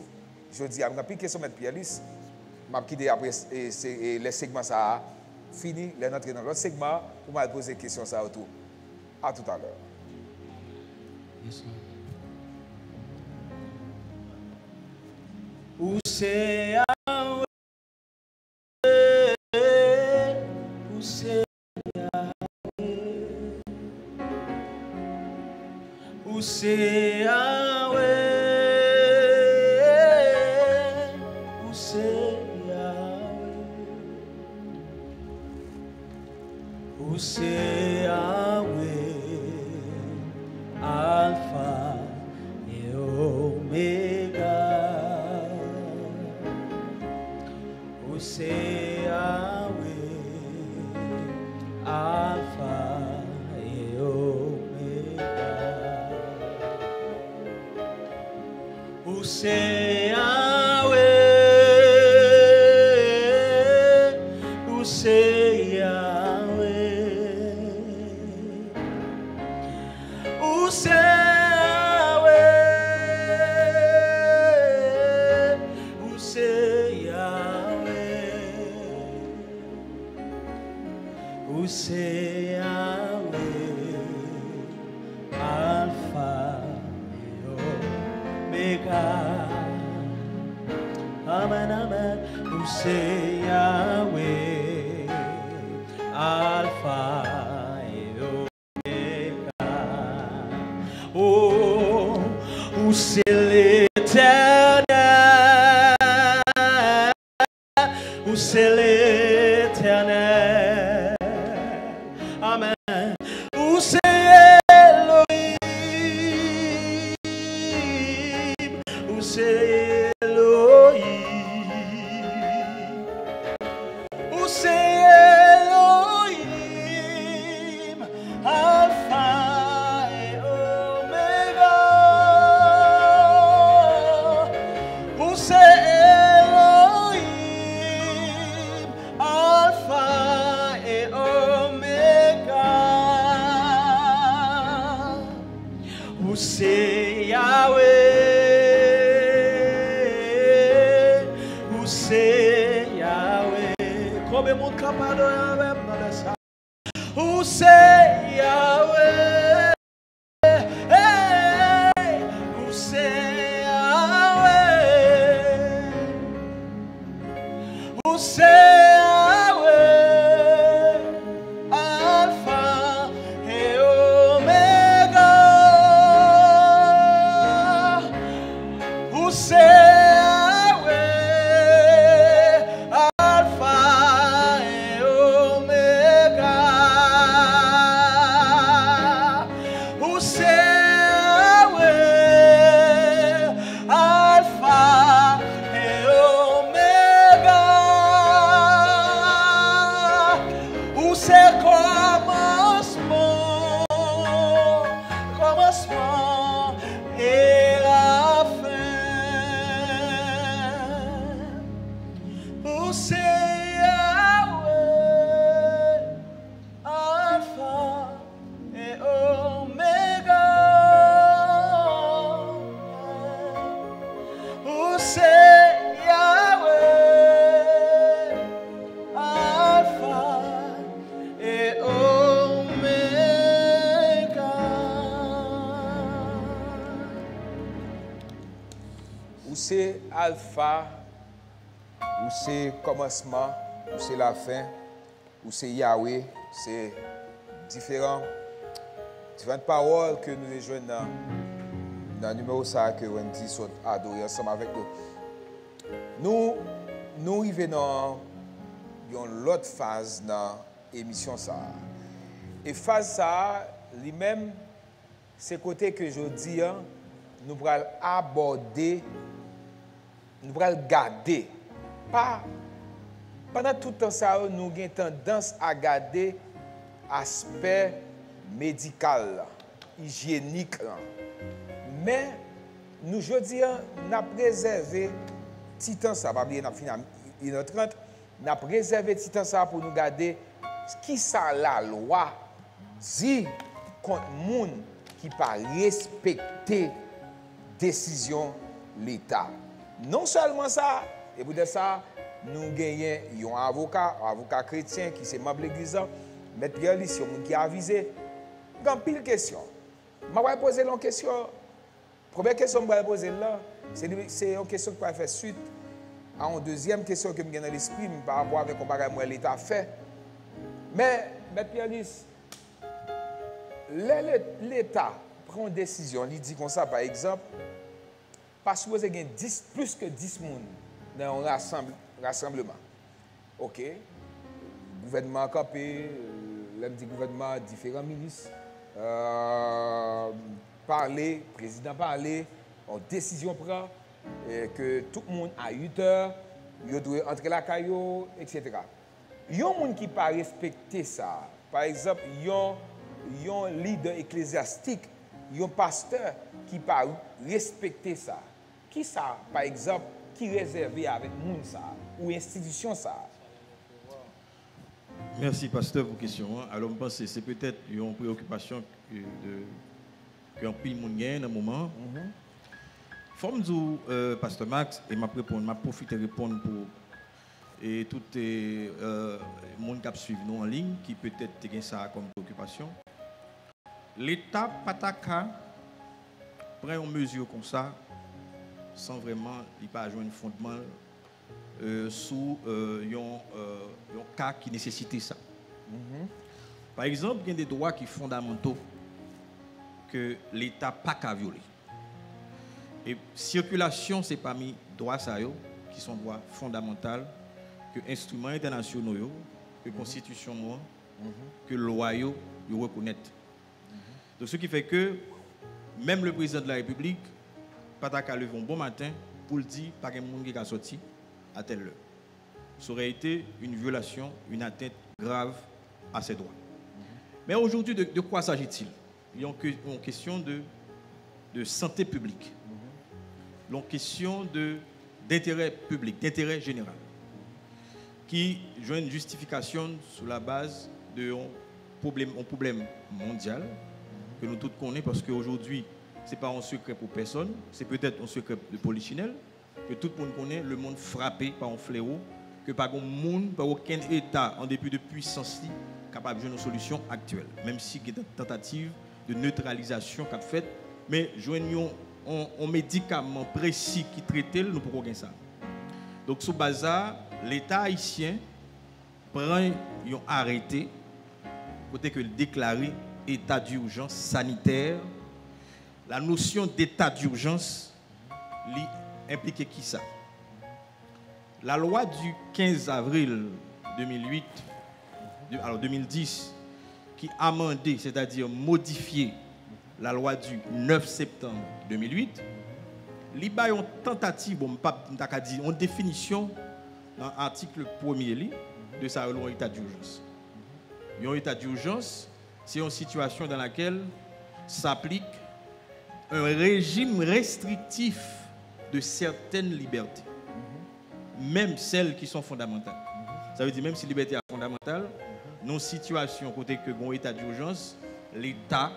Je dis, il y a plus de questions pour mettre Pierre Liste. Je vais quitter après les segments ça fini, les entrer dans l'autre segment pour me poser des questions ça autour. À tout à l'heure. Yes, Lord. Où c'est Yahweh, où c'est Yahweh, où c'est Yahweh, où c'est Yahweh, où c'est Yahweh, Alpha et Omega. Où c'est Yahweh, Alpha et Omega. Où c'est Yahweh, où c'est Yahweh, où c'est Yahweh, où c'est Yahweh, où c'est Yahweh, Alpha et Omega. Amen, amen. Où c'est Yahweh, Alpha et Omega. Oh, où c'est l'Éternel, où c'est l'Éternel. Amen. Où c'est Elohim, où c'est Elohim, où c'est Elohim, Alpha et Omega. Où c'est Elohim, Alpha et Omega. Où c'est Yahweh, où c'est Yahweh. Comme mon capable avec ça. Où c'est Yahweh, hey, où c'est Yahweh, où c'est Yahweh, Alpha et Omega. Où c'est Yahweh, Alpha et Omega. Où c'est Yahweh, Alpha et Omega. Où c'est commencement, commencement et la fin. Où c'est Yahweh, Alpha et Omega. Où c'est Yahweh, Alpha et Omega. Où c'est Alpha, où c'est commencement, où c'est la fin, où c'est Yahweh, c'est différentes paroles que nous rejoignons dans le numéro ça que Wendy sont adorés ensemble avec nous. Nous arrivons dans une autre phase dans l'émission ça. Et phase ça, lui-même, c'est côté que je dis, nous allons aborder, nous allons garder pendant tout le temps, ça, nous avons tendance à garder l'aspect médical, hygiénique. Mais nous, je dis, nous avons préservé petit temps, ça va bien, nous avons fini à 1h30, nous avons préservé petit temps ça pour nous garder qui ça la loi dit contre les gens qui ne pas respecter décision de l'État. Non seulement ça, et pour de ça, nous gagnons un avocat chrétien qui est membre de l'église, M. Pierre Lissi, qui a avisé. Il y a pile de questions. Je vais poser une question. La première question que je vais poser là, c'est une question qui va faire suite à une deuxième question que je dans l'esprit par rapport avec ce que l'État fait. Mais, M. Pierre Lissi, l'État prend une décision, il dit comme ça, par exemple, pas supposé qu'il y ait plus que 10 personnes dans un rassemblement. OK. Le gouvernement campé, le gouvernement, différents ministres, parler, président parler, en décision prend, que tout le monde à 8 heures, il doit entrer la caillou, etc. Il y a des gens qui ne pas respecter ça. Par exemple, il y a un leader ecclésiastique, il y a un pasteur qui ne pas respecter ça. Qui ça, par exemple, qui est réservé avec les gens ça, ou institution ça? Merci, pasteur, pour la question. Alors, je pense que c'est peut-être une préoccupation qu'un pile monde gagne dans un moment. Forme du pasteur Max, et m'a profité de répondre pour et tout le monde qui suit nous en ligne, qui peut-être a ça comme préoccupation. L'État pataka prend une mesure comme ça, sans vraiment, il pas jouer un fondement sous un cas qui nécessite ça. Par exemple, il y a des droits qui sont fondamentaux que l'État n'a pas qu'à violer. Et circulation, c'est parmi les droits qui sont droits fondamentaux, que les instruments internationaux, que la Constitution, que les lois reconnaissent. Donc, ce qui fait que même le président de la République, pas qu'à lever un bon matin pour le dire, pas qu'il y a un monde qui a sorti à telle heure. Ça aurait été une violation, une atteinte grave à ses droits. Mais aujourd'hui, de quoi s'agit-il? Il y a une question de santé publique. Une question d'intérêt public, d'intérêt général, qui joue une justification sur la base d'un problème mondial que nous tous connaissons, parce qu'aujourd'hui, ce n'est pas un secret pour personne, c'est peut-être un secret de polichinelle, que tout le monde connaît, le monde frappé par un fléau, que par aucun État, en dépit de puissance, capable de jouer une solution actuelle, même si il y a une tentative de neutralisation qu'a fait, mais joignons un médicament précis qui traite, nous pourrons gagner ça. Donc, sous base ça, l'État haïtien prend un arrêté, côté que déclarer état d'urgence sanitaire. La notion d'état d'urgence implique qui ça? La loi du 15 avril 2010, qui a amendé, c'est-à-dire modifié la loi du 9 septembre 2008, il y a une tentative, une définition dans l'article 1er de sa loi état d'urgence. Un état d'urgence, c'est une situation dans laquelle s'applique un régime restrictif de certaines libertés, même celles qui sont fondamentales. Ça veut dire même si la liberté est fondamentale, dans une situation côté que un état d'urgence, l'État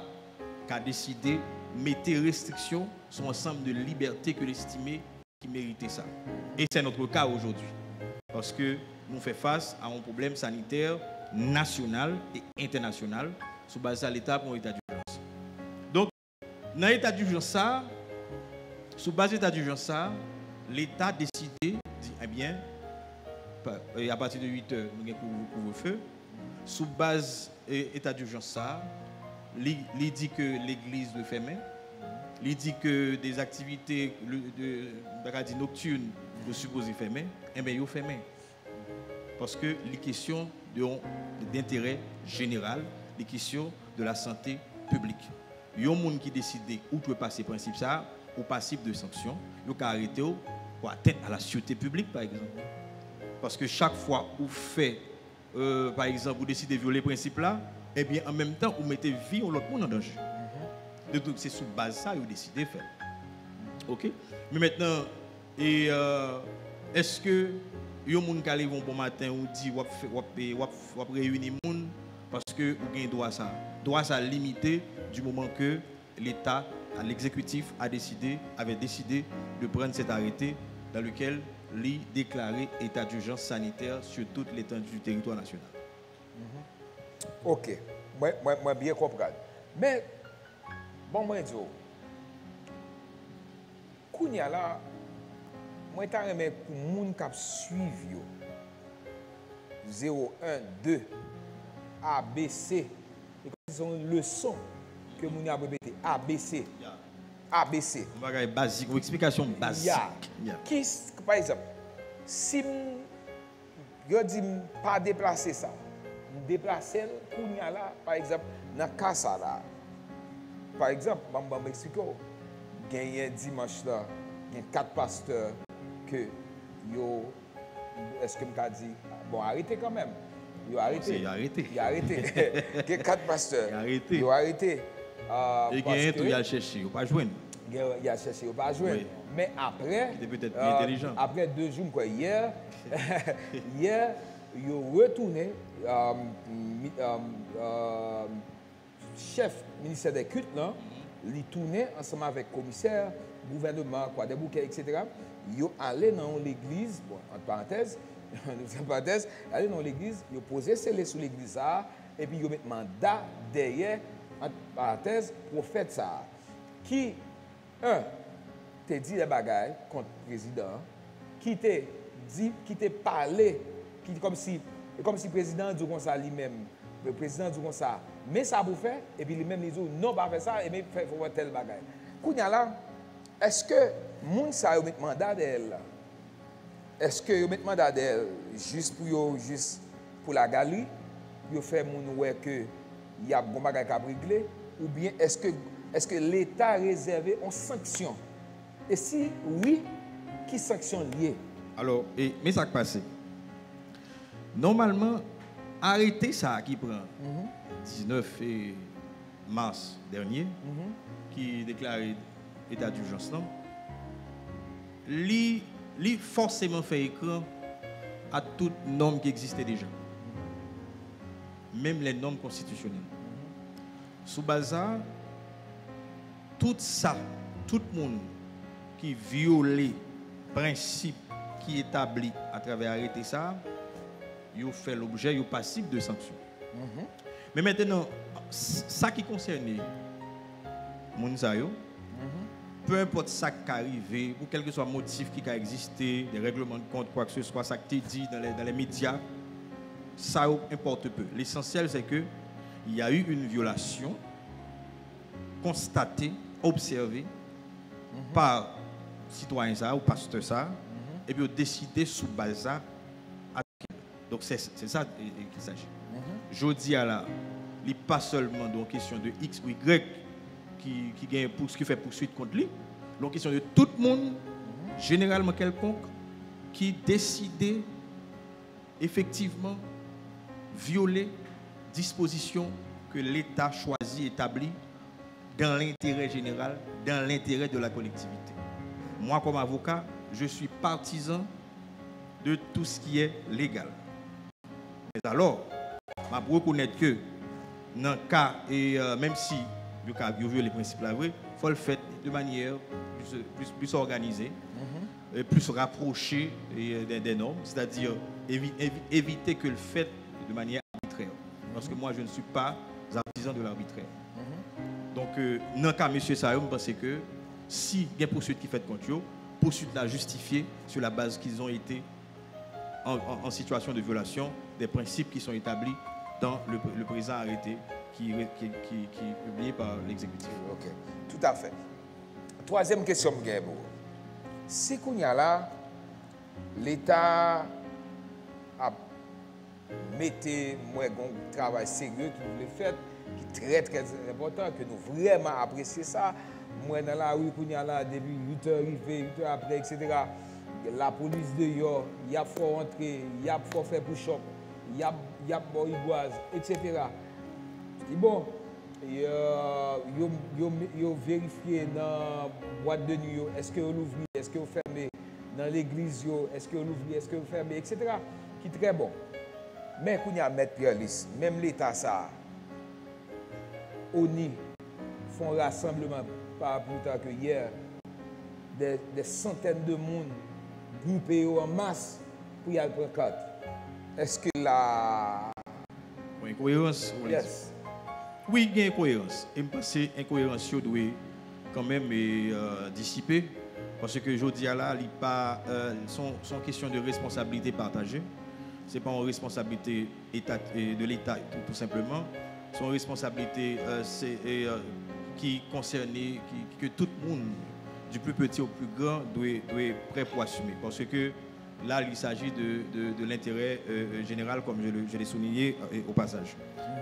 a décidé de mettre des restrictions sur l'ensemble de libertés que l'estimé qui méritait ça. Et c'est notre cas aujourd'hui, parce que nous faisons face à un problème sanitaire national et international sous base de l'État pour l'état d'urgence. Donc, dans l'état d'urgence, sous base de l'état d'urgence, l'État a décidé, dit, eh bien, à partir de 8 heures, nous avons un couvre-feu. Sous base de l'état d'urgence, il dit que l'église doit fermer. Il dit que des activités nocturnes doivent supposer fermer. Eh bien, ils ferment. Parce que les questions d'intérêt général, les questions de la santé publique. Il y a des gens qui décident où tu veux passer le principe ça, ou passible de sanctions. Il y a arrêté pour atteindre à la sûreté publique, par exemple. Parce que chaque fois où vous faites, par exemple, vous décidez de violer le principe là, eh bien, en même temps, vous mettez vie ou l'autre monde en danger. Donc, c'est sous base ça que vous décidez de faire. OK? Mais maintenant, est-ce que les gens qui arrivent bon matin ou dit ou réunir les gens parce que vous avez droit à ça? Droit à ça limité du moment que l'État, l'exécutif avait décidé de prendre cet arrêté dans lequel il déclarait état d'urgence sanitaire sur toute l'étendue du territoire national. Ok, moi bien comprendre. Mais, bon, moi, je dis, Kounia là, moi, je remets pour les gens qui suivent 0, 1, 2, A, B, C. C'est une leçon que nous avons répété. A, B, C. A, B, C. On va basique, une explication basique. Qui, par exemple, si je dis pas déplacer ça, déplacer Kounia là, par exemple, dans Kassa là. Par exemple, je vais m'expliquer. Il y a un dimanche là, il y a 4 pasteurs que yo, est-ce que je dit, bon, arrêtez quand même. Ils ont arrêté. Il a arrêté. Il y a 4 pasteurs. Ils ont arrêté. Et il y a un tout, il a cherché, il n'a pas joué. Il a cherché, il n'a pas joué. Mais après, il était peut-être plus intelligent. Après 2 jours, quoi, hier, ils ont retourné, chef ministère des cultes, il tournait ensemble avec le commissaire, gouvernement, quoi, des bouquets, etc. Ils sont allés dans l'église, bon, entre parenthèses, aller dans l'église, ils ont posé scellé sur l'église, et puis ils ont mis mandat derrière, entre parenthèses, prophète ça. Qui, te dit les bagailles contre le président, qui te parlé, comme si le président dit comme ça lui-même, le président dit comme ça, mais ça vous fait, et puis lui-même il dit non, pas faire ça, et mais il faut faire tel bagaille. Kounya là, est-ce que moun ça yo met mandat d'elle? Est-ce que yo met mandat d'elle juste pour la galerie, yo fait moun ouais que il y a bon bagaille qui réglé, ou bien est-ce que l'État a réservé une sanction? Et si oui, qui sanction liée? Alors, mais ça qui passe. Normalement, arrêter ça qui prend 19 mars dernier, qui déclaré état d'urgence, non? Li forcément fait écran à toutes normes qui existaient déjà. Même les normes constitutionnelles. Sous base ça, tout ça, tout le monde qui viole les principes qui établis à travers arrêter ça, il fait l'objet, il est passible de sanctions. Mais maintenant, ça qui concerne Mounsayo, peu importe ça qui arrive, ou quel que soit le motif qui a existé, des règlements de compte, quoi que ce soit, ça qui est dit dans les médias, ça importe peu. L'essentiel, c'est qu'il y a eu une violation constatée, observée par citoyen ça ou pasteur ça, et puis décidé sous base ça. Donc c'est ça qu'il s'agit. Je dis à la, il n'est pas seulement une question de X ou Y qui fait poursuite contre lui, c'est une question de tout le monde, généralement quelconque, qui décide effectivement violer dispositions que l'État choisit, établit dans l'intérêt général, dans l'intérêt de la collectivité. Moi, comme avocat, je suis partisan de tout ce qui est légal. Mais alors, je reconnais que dans le cas, et même si vous violez les principes là, il faut le faire de manière plus organisée, plus rapprochée des normes, c'est-à-dire éviter que le fait de manière arbitraire. Parce que moi, je ne suis pas artisan de l'arbitraire. Donc, dans le cas de M. Sayo, je pense que si il y a une poursuite qui est faite contre eux, poursuite la justifiée sur la base qu'ils ont été en situation de violation des principes qui sont établis dans le présent arrêté qui est publié par l'exécutif. Ok, tout à fait. Troisième question, si qu'on y a là, l'État a mis un travail sérieux qui voulait faire, qui est très très important, que nous vraiment apprécions ça. Moi dans la rue, qu'on y a là, depuis 8h arrivé, 8h après, etc. la police de yo, y a faut rentrer, y a faut faire push-up, y a boiboise, etc. Et bon, yo vérifié dans boîte de nuit, est-ce que vous l'ouvrez, est-ce que vous fermez, dans l'église, est-ce que vous l'ouvrez, est-ce que vous fermez, etc. Qui est très bon. Mais quand il y a mettre Pierre-Lys, même l'État ça, ONU font un rassemblement pas plus tard que hier, des centaines de monde groupés en masse pour y aller prendre carte. Est-ce que la... Une cohérence? Yes. Oui, il y a une cohérence. Et je pense que l'incohérence doit quand même dissiper. Parce que je dis là, il pas son question de responsabilité partagée. Ce n'est pas une responsabilité de l'État tout simplement. Son responsabilité qui concerne que tout le monde, du plus petit au plus grand, doit être prêt pour assumer. Parce que là, il s'agit de l'intérêt général, comme je l'ai souligné au passage.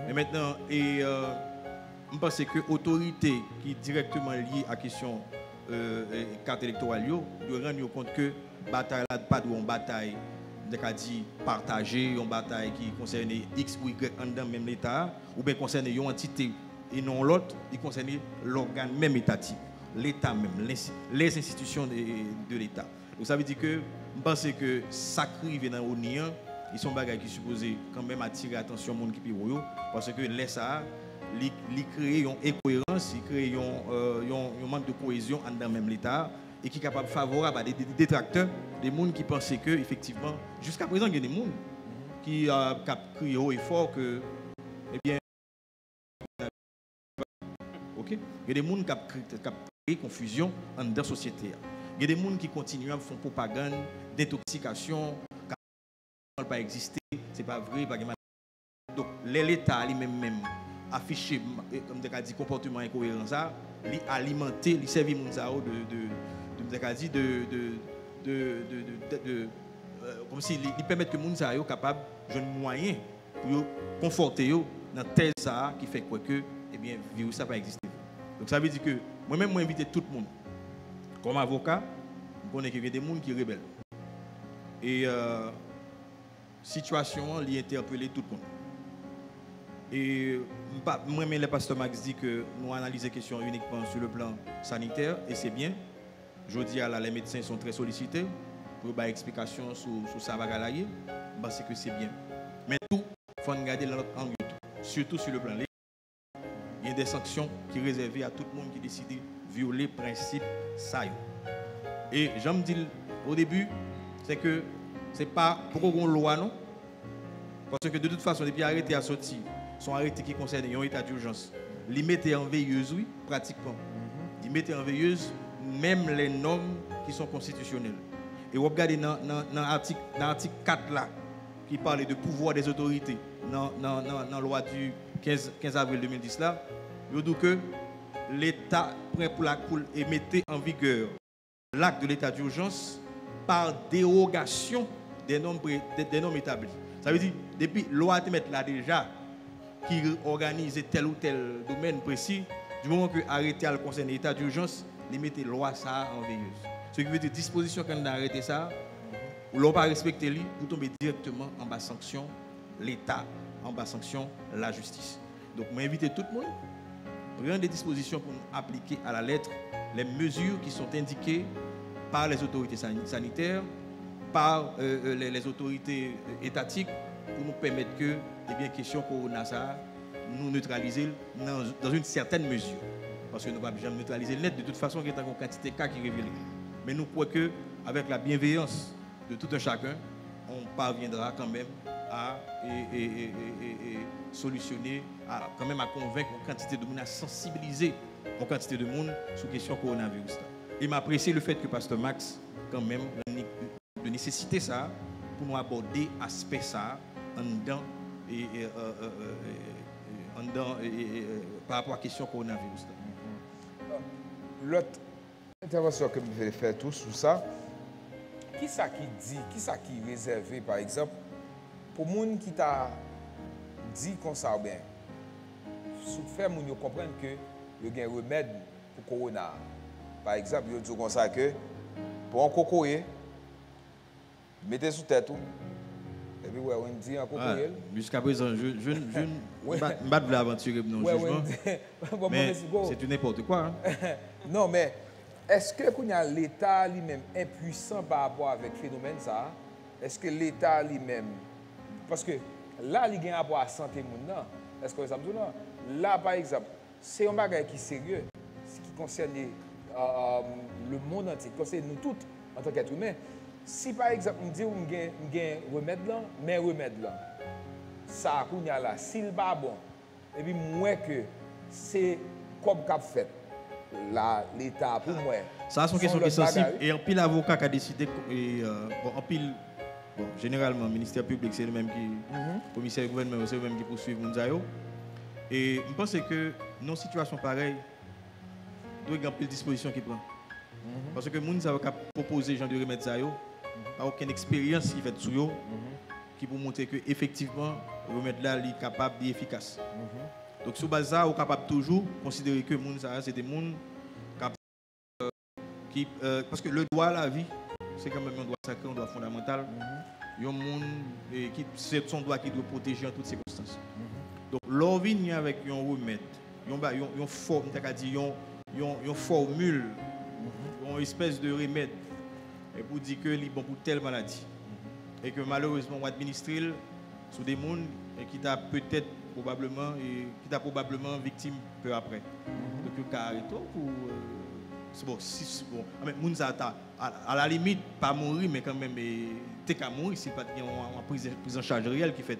Et maintenant, je pense que l'autorité qui est directement liée à la question carte électorale, doit rendre compte que la bataille là pas une bataille partagée, une bataille qui concerne X ou Y en dedans même l'État, ou bien concerne une entité et non l'autre, il concerne l'organe même étatique, l'État même, les institutions de l'État. Donc ça veut dire que je pense que ça arrive dans l'ONU, ils sont bagages qui supposés quand même attirer l'attention du monde qui est parce que les ça, ils créent une incohérence, ils créent un manque de cohésion en dedans même l'État et qui est capable favorable à des détracteurs, des gens qui pensent que effectivement, jusqu'à présent, il y a des gens qui crient haut et fort que, eh bien, ok, il y a des gens qui créent confusion en dans la société. Il y a des gens qui continuent à faire propagande, d'intoxication, qui ne pas exister, c'est pas vrai, pas vrai. Donc l'État lui-même affiché comme dit comportement incohérent ça, lui alimenter, lui servir les gens comme si il permet que les gens soient capables de moyens pour conforter dans tel ça qui fait quoi que eh bien virus ça pas exister. Donc ça veut dire que moi-même moi invite tout le monde comme avocat, je connais qu'il y a des gens qui sont rebelles. Et situation li interpeller tout le monde. Et moi-même le pasteur Max dit que nous analysons les questions uniquement sur le plan sanitaire et c'est bien. Je dis à les médecins sont très sollicités pour avoir explication sur ça va galayer parce que c'est bien. Mais tout il faut regarder l'autre angle, surtout sur le plan légal. Il y a des sanctions qui sont réservées à tout le monde qui décide de violer le principe ça. Et j'aime dire au début, c'est que ce n'est pas pour qu'on loi non. Parce que de toute façon, depuis arrêtés à sortir, sont arrêtés qui concernent un état d'urgence. Ils mettent en veilleuse, oui, pratiquement. Ils mettent en veilleuse même les normes qui sont constitutionnelles. Et vous regardez dans l'article 4 là, qui parle de pouvoir des autorités, dans la loi du 15 avril 2010 là, il dit que l'État prend pour mettre en vigueur l'acte de l'état d'urgence par dérogation des normes établies. Ça veut dire, depuis la loi te mettre là déjà, qui organise tel ou tel domaine précis, du moment que arrêté à le concerne l'état d'urgence, ils mettent la loi ça en veilleuse. Ce qui veut dire disposition quand on a arrêté ça, ou l'on pas respecter lui, vous tombez directement en bas sanction l'État, en bas sanction la justice. Donc, moi invite tout le monde à prendre des dispositions pour nous appliquer à la lettre les mesures qui sont indiquées par les autorités sanitaires, par les autorités étatiques, pour nous permettre que, eh bien, question corona, ça, nous neutraliser dans une certaine mesure. Parce que nous ne pouvons jamais neutraliser le net, de toute façon, il y a une quantité de cas qui révèlent. Mais nous croyons qu'avec la bienveillance de tout un chacun, on parviendra quand même à solutionner, quand même à convaincre une quantité de monde, à sensibiliser une quantité de monde sur la question coronavirus. Et m'apprécier le fait que Pasteur Max, quand même, de nécessiter ça pour nous aborder l'aspect ça en dedans par rapport à la question coronavirus. L'autre intervention que je vais faire tous sur ça, qui ça qui dit, qui ça qui est réservé par exemple pour les gens qui t'a dit qu'on ça bien, faire les gens comprendre que il y a un remède pour corona. Par exemple, il dit comme ça que pour un cocoyer, Mettez sous tête tout. Et puis, ouais, on dit encore pour elle. Jusqu'à présent, je ne vais pas l'aventurer dans le jugement. Mais c'est n'importe quoi. Hein. Non, mais est-ce que l'État lui-même impuissant par rapport avec le phénomène ça? Est-ce que l'État lui-même, parce que là, il y a un rapport à la santé mondiale. Est-ce que vous savez là? Là, par exemple, c'est un bagage qui est sérieux, ce qui concerne le monde entier, qui concerne nous tous en tant qu'êtres humains. Si par exemple, on dit qu'on a un remède là, mais remède là, ça qu'on a là, s'il pas bon, et puis moi que c'est comme qu'a fait l'État pour moi. Ça, c'est une question qui est sensible. Et en pile avocat qui a décidé, en pile, généralement, le ministère public, c'est le même qui, le commissaire du gouvernement, c'est le même qui poursuit Mounzayo. Et je pense que dans une situation pareille, il doit y avoir une disposition qui prend. Parce que Mounzayo a proposé Jean de remettre ça, pas aucune expérience qui fait sur eux, qui pour montrer que effectivement le remède là est capable d'être efficace. Donc sur base ça, on est capable toujours considérer que Mounzayo c'est des gens qui parce que le droit à la vie, c'est quand même un droit sacré, un droit fondamental. Il y a un monde qui c'est son droit qui doit protéger en toutes circonstances. Donc l'orvin avec un remède, une forme, une formule, une espèce de remède pour dire que c'est bon pour telle maladie. Et que malheureusement on administre sur des gens qui t'a peut-être probablement victime peu après. Donc le cas pour c'est bon, mais Mounzata à la limite pas mourir mais quand même t'es qu'à mourir si pas en prise en charge réelle qui fait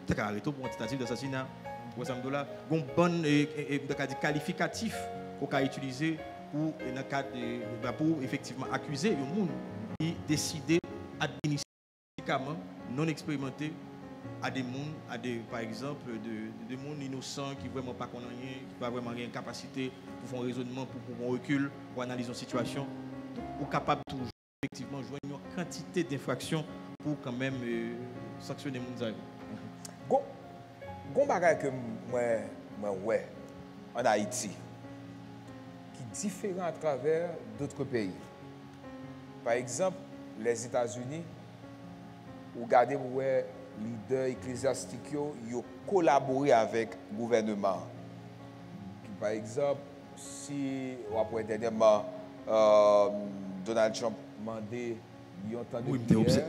t'es qu'à arrêter pour une tentative d'assassinat pour ça là un bon qualificatif qu'on a utilisé pour dans le cadre pour effectivement accuser un monde qui décide d'administrer des médicaments non expérimentés à des gens, par exemple, des gens innocents qui ne vraiment pas connaissent rien, qui n'ont pas vraiment rien de capacité pour faire un raisonnement, pour un recul, pour analyser une situation. Donc, on est capable toujours, effectivement, de jouer une quantité d'infractions pour quand même sanctionner les gens. Gon bagay que moi ouais en Haïti qui est différent à travers d'autres pays. Par exemple, les États-Unis, vous regardez ouais leaders ecclésiastiques ont collaboré avec le gouvernement. Par exemple, si après dernièrement Donald Trump a demandé oui,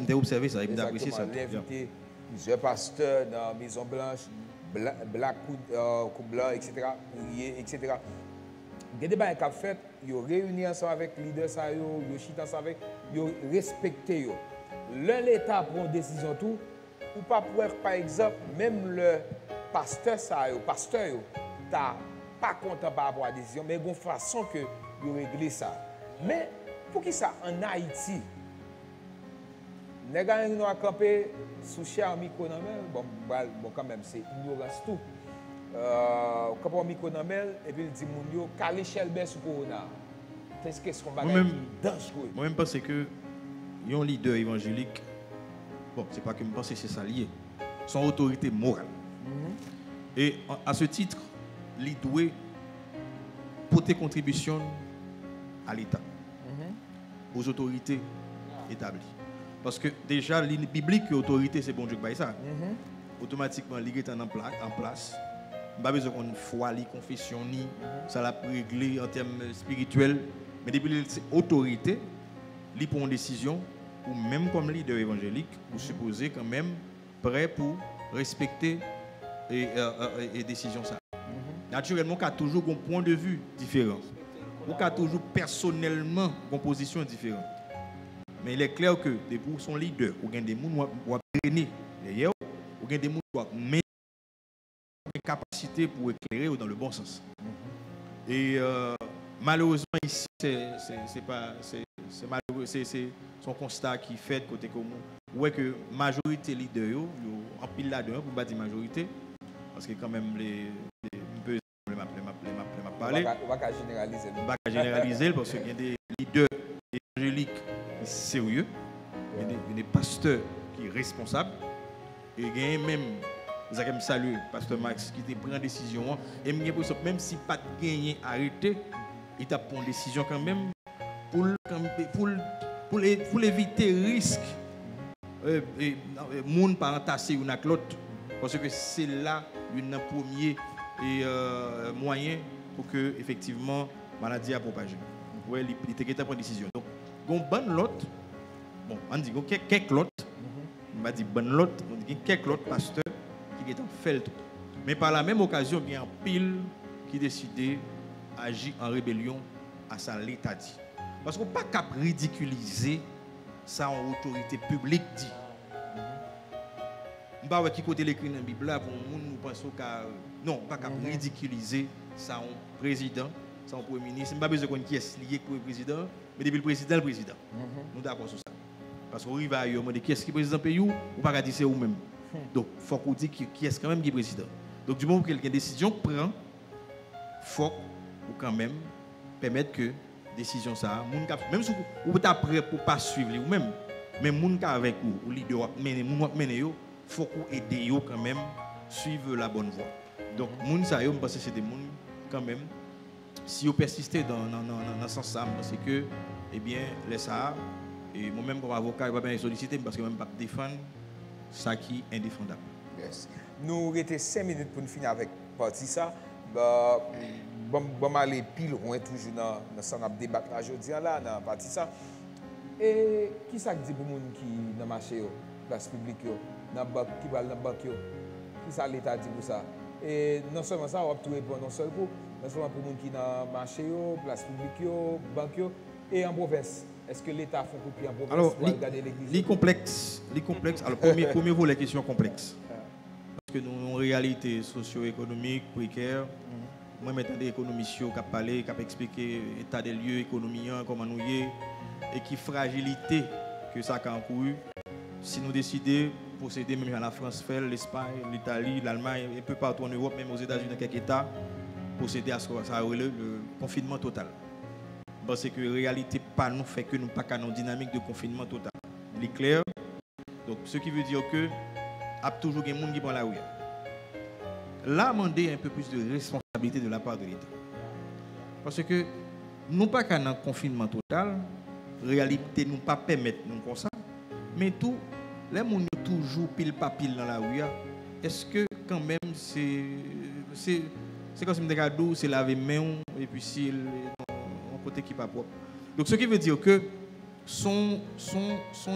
j'ai observé ça, j'ai apprécié ça. L'invité plusieurs pasteurs dans la Maison Blanche, Black Coupe Blanc, etc. etc. Il y a des débats qui ont fait, ils ont réuni ensemble avec les leaders, ils ont chité ensemble avec, ils ont respecté. L'État prend une décision tout, ou pas pour par exemple, même le pasteur, t'as pas content par rapport à la décision, mais il y a une façon que ils régler ça. Mais pour qui ça en Haïti? Les gens qui ont campé sous cher micro bon quand même c'est ignorance tout. Quand on micro et puis il dit mon yo calé chelbe sur corona. Qu'est-ce qu'on va faire dangereux? Moi même pense que un leader évangélique bon, c'est pas que je pense que c'est ça lié. Son autorité morale. Et à ce titre, il doit porter contribution à l'État, aux autorités établies. Parce que déjà, l'île biblique, l'autorité, c'est bon Dieu qui ça. Automatiquement, l'île est en place. Pas besoin de foi, ni confession, ni ça l'a réglé en termes spirituels. Mais depuis l'autorité, l'île prend une décision, ou même comme leader évangélique, vous supposez quand même prêt pour respecter et décision ça. Naturellement, on a toujours un point de vue différent. On a toujours personnellement une position différente. Mais il est clair que pour son leader, ou bien des gens qui ont traîné derrière, ou bien des gens qui ont une capacité pour éclairer dans le bon sens. Et malheureusement ici, c'est malheureux, c'est son constat qui fait côté commun. Ouais que majorité leader en pile là-dedans pour pas dire majorité parce que quand même les parler. On va généraliser. On va généraliser parce qu'il y a des leaders évangéliques sérieux, il y a des pasteurs qui sont responsables et il y a même je salue pasteur Max qui prend une décision et même si pas gagné arrêté, il t'a pris une décision quand même pour éviter risque monde pas entasser une avec l'autre parce que c'est là un premier moyen pour que effectivement maladie a propagé. Ouais, il était prendre décision. Donc on bonne l'autre. Bon, on dit quelques l'autre. On va dire bonne l'autre, on dit quelques l'autre pasteur qui est en fait le tout. Mais par la même occasion, il y a un pile qui décidait d'agir en rébellion à ça l'État dit. Parce qu'on ne peut pas ridiculiser ça en autorité publique dit. On ne peut pas qui côté l'écrit dans la Bible là pour nous penser qu'à non, pas qu'à ridiculiser ça en président, ça en premier ministre. On pas besoin qu'on qui est lié pour le président, mais depuis le président. Nous d'accord sur ça. Parce qu'on arrive à demander qui est-ce qui est président pays ou pas dire c'est vous-même. Donc il faut qu'on dise qui est quand même qui est président. Donc du moment où quelqu'un décision prend, faut quand même permettre que décision ça, même si vous êtes prêt pour pas suivre vous-même, mais moun ka avec vous, leader mener yo, faut qu'on aide yo quand même suivre la bonne voie. Donc moun ça yo, je pense que c'est des moun quand même si vous persistez dans ce sens c'est que eh bien les ça et moi-même comme avocat, je ne vais pas bien solliciter parce que je ne vais pas défendre ça qui est indéfendable. Yes. Nous restons 5 minutes pour nous finir avec partie ça. Bon aller pile loin toujours dans ce qu'on a débattu aujourd'hui là dans partie ça. Et qui ça dit pour les gens qui dans marché place publique dans banque qui va dans banque qui ça l'état dit pour ça. Et non seulement ça on va tout répondre non seulement pour les gens qui dans marché place publique banque et en province. Est-ce que l'État fait copier en province pour regarder l'église? Les complexes. Alors, premier volet, question complexe. Parce que nous avons une réalité socio-économique précaire. Moi, maintenant, des économistes qui ont parlé, qui ont expliqué l'état des lieux économiques, comment nous y est, et qui fragilité que ça a encouru. Si nous décidons de procéder même à la France, l'Espagne, l'Italie, l'Allemagne, un peu partout en Europe, même aux États-Unis, dans quelques États, procéder à ce que ça le confinement total. Parce que la réalité pas nous fait que nous pas qu'à une dynamique de confinement total. Il est clair. Donc ce qui veut dire que a toujours des gens qui prennent la rue. Là, demander un peu plus de responsabilité de la part de l'État. Parce que nous pas qu'à un confinement total, réalité nous pas permettre nous comme ça, mais tout les gens toujours pile pas pile dans la rue. Est-ce que quand même c'est comme si me cadeau, c'est laver main et puis si côté qui pas propre. Donc ce qui veut dire que son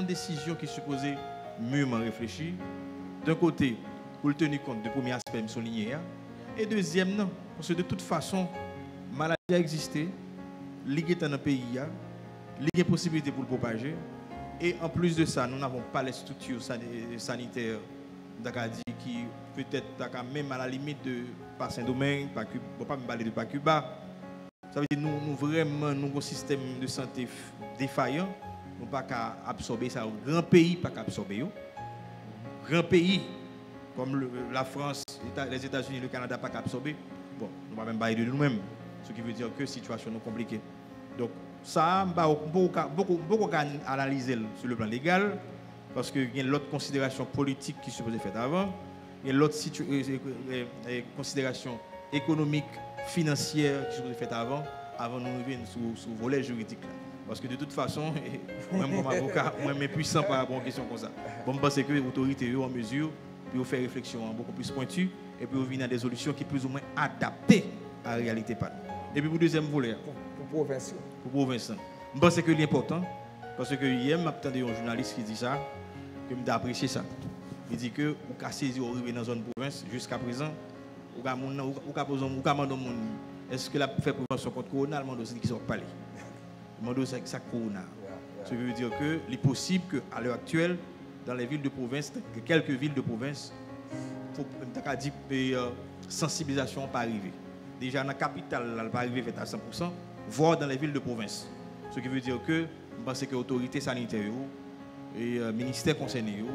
décision qui est supposée mûrement réfléchie, d'un côté pour le tenir compte du premier aspect souligné et deuxième non parce que de toute façon maladie a existé, ligue dans le pays ligue possibilité pour le propager et en plus de ça nous n'avons pas les structures sanitaires qui peut-être même à la limite de pas Saint-Domingue, pas Cuba, pas me parler de pas Cuba. Ça veut dire nous vraiment nous un système de santé défaillant, nous pas qu'à absorber ça. Un grand pays pas qu'à absorber. Grand pays comme la France, les États-Unis, le Canada pas qu'à absorber. Bon, nous pas même parler de nous-mêmes, ce qui veut dire que la situation est compliquée. Donc ça beaucoup analyser sur le plan légal parce que il y a l'autre considération politique qui se supposée faire avant, il y a l'autre considération économique financière qui se fait avant nous arriver sur le volet juridique. Parce que de toute façon, même comme avocat, moi je suis puissant par rapport à une question comme ça. Bon, je pense que l'autorité est en mesure de faire une réflexion beaucoup plus pointue et puis venir à des solutions qui sont plus ou moins adaptées à la réalité. Et puis pour le deuxième volet, pour province. Pour province. Je pense que c'est important parce que hier, j'ai entendu un journaliste qui dit ça, que j'ai apprécié ça. Il dit que vous avez saisi arriver dans une province jusqu'à présent. Est-ce que la fait prévention contre le corona, le monde aussi qui sont parlé. Le monde aussi ça corona. Ce qui veut dire que il est possible qu'à l'heure actuelle, dans les villes de province, quelques villes de province, sensibilisation pas arriver. Déjà dans la capitale, elle pas arriver à 100%, voire dans les villes de province. Ce qui veut dire que je pense que l'autorité sanitaire et le ministère concerné,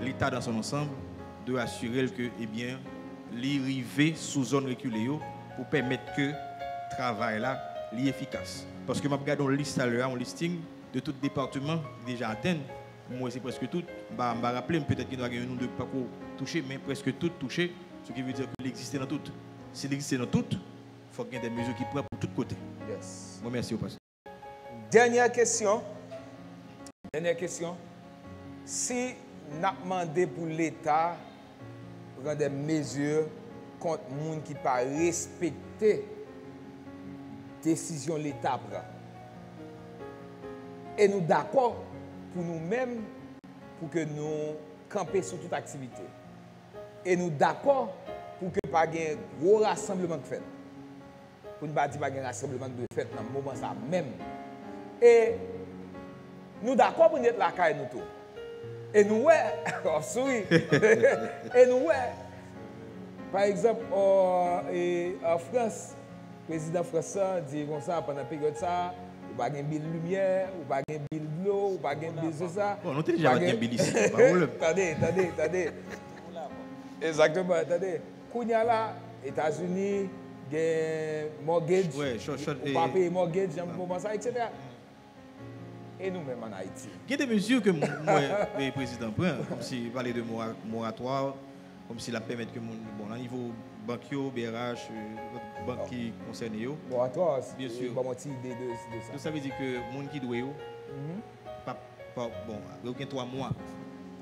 l'État dans son ensemble, doit assurer que l'arrivée sous zone reculée pour permettre que le travail là soit efficace. Parce que je regarde une liste à l'heure, un listing de tout département déjà atteint. Moi, c'est presque tout. Je vais rappeler, peut-être qu'il y a un ou deux pas touchés, mais presque tout touché. Ce qui veut dire qu'il existe dans tout. S'il existe dans tout, il faut qu'il y ait des mesures qui prennent pour tous côtés. Yes. Moi, merci au pasteur. Dernière question. si nous avons demandé pour l'État prendre des mesures contre les gens qui ne pas respecter la décision de l'État prend. Et nous d'accord pour nous-mêmes pour que nous campions sur toute activité. Et nous d'accord pour que pas un gros rassemblement de fait. Pour ne pas dire pas un rassemblement de fait dans le moment ça même. Et nous d'accord pour être là caille nous tout. Et nous ouais, oh, souris. Et nous ouais. Par exemple en France, le président français dit comme ça pendant la période ça, ou pas de bill lumière, ou pas de bill de l'eau, ou pas de bill de ça. Bon, nous déjà pas de bill ici. Attendez. Exactement, attendez. Kounya là, États-Unis, des mortgage, ou pas payer mortgage, ça, etc. Et nous-mêmes en Haïti. Il y a des mesures que le président prend, comme s'il parlait de moratoire, comme s'il a permis que bon, à niveau banquier, BRH, banque qui concerne eux. Moratoire, bien sûr. Pas mon idée de ça. Ça veut dire que les gens qui doivent, bon, aucun 3 mois.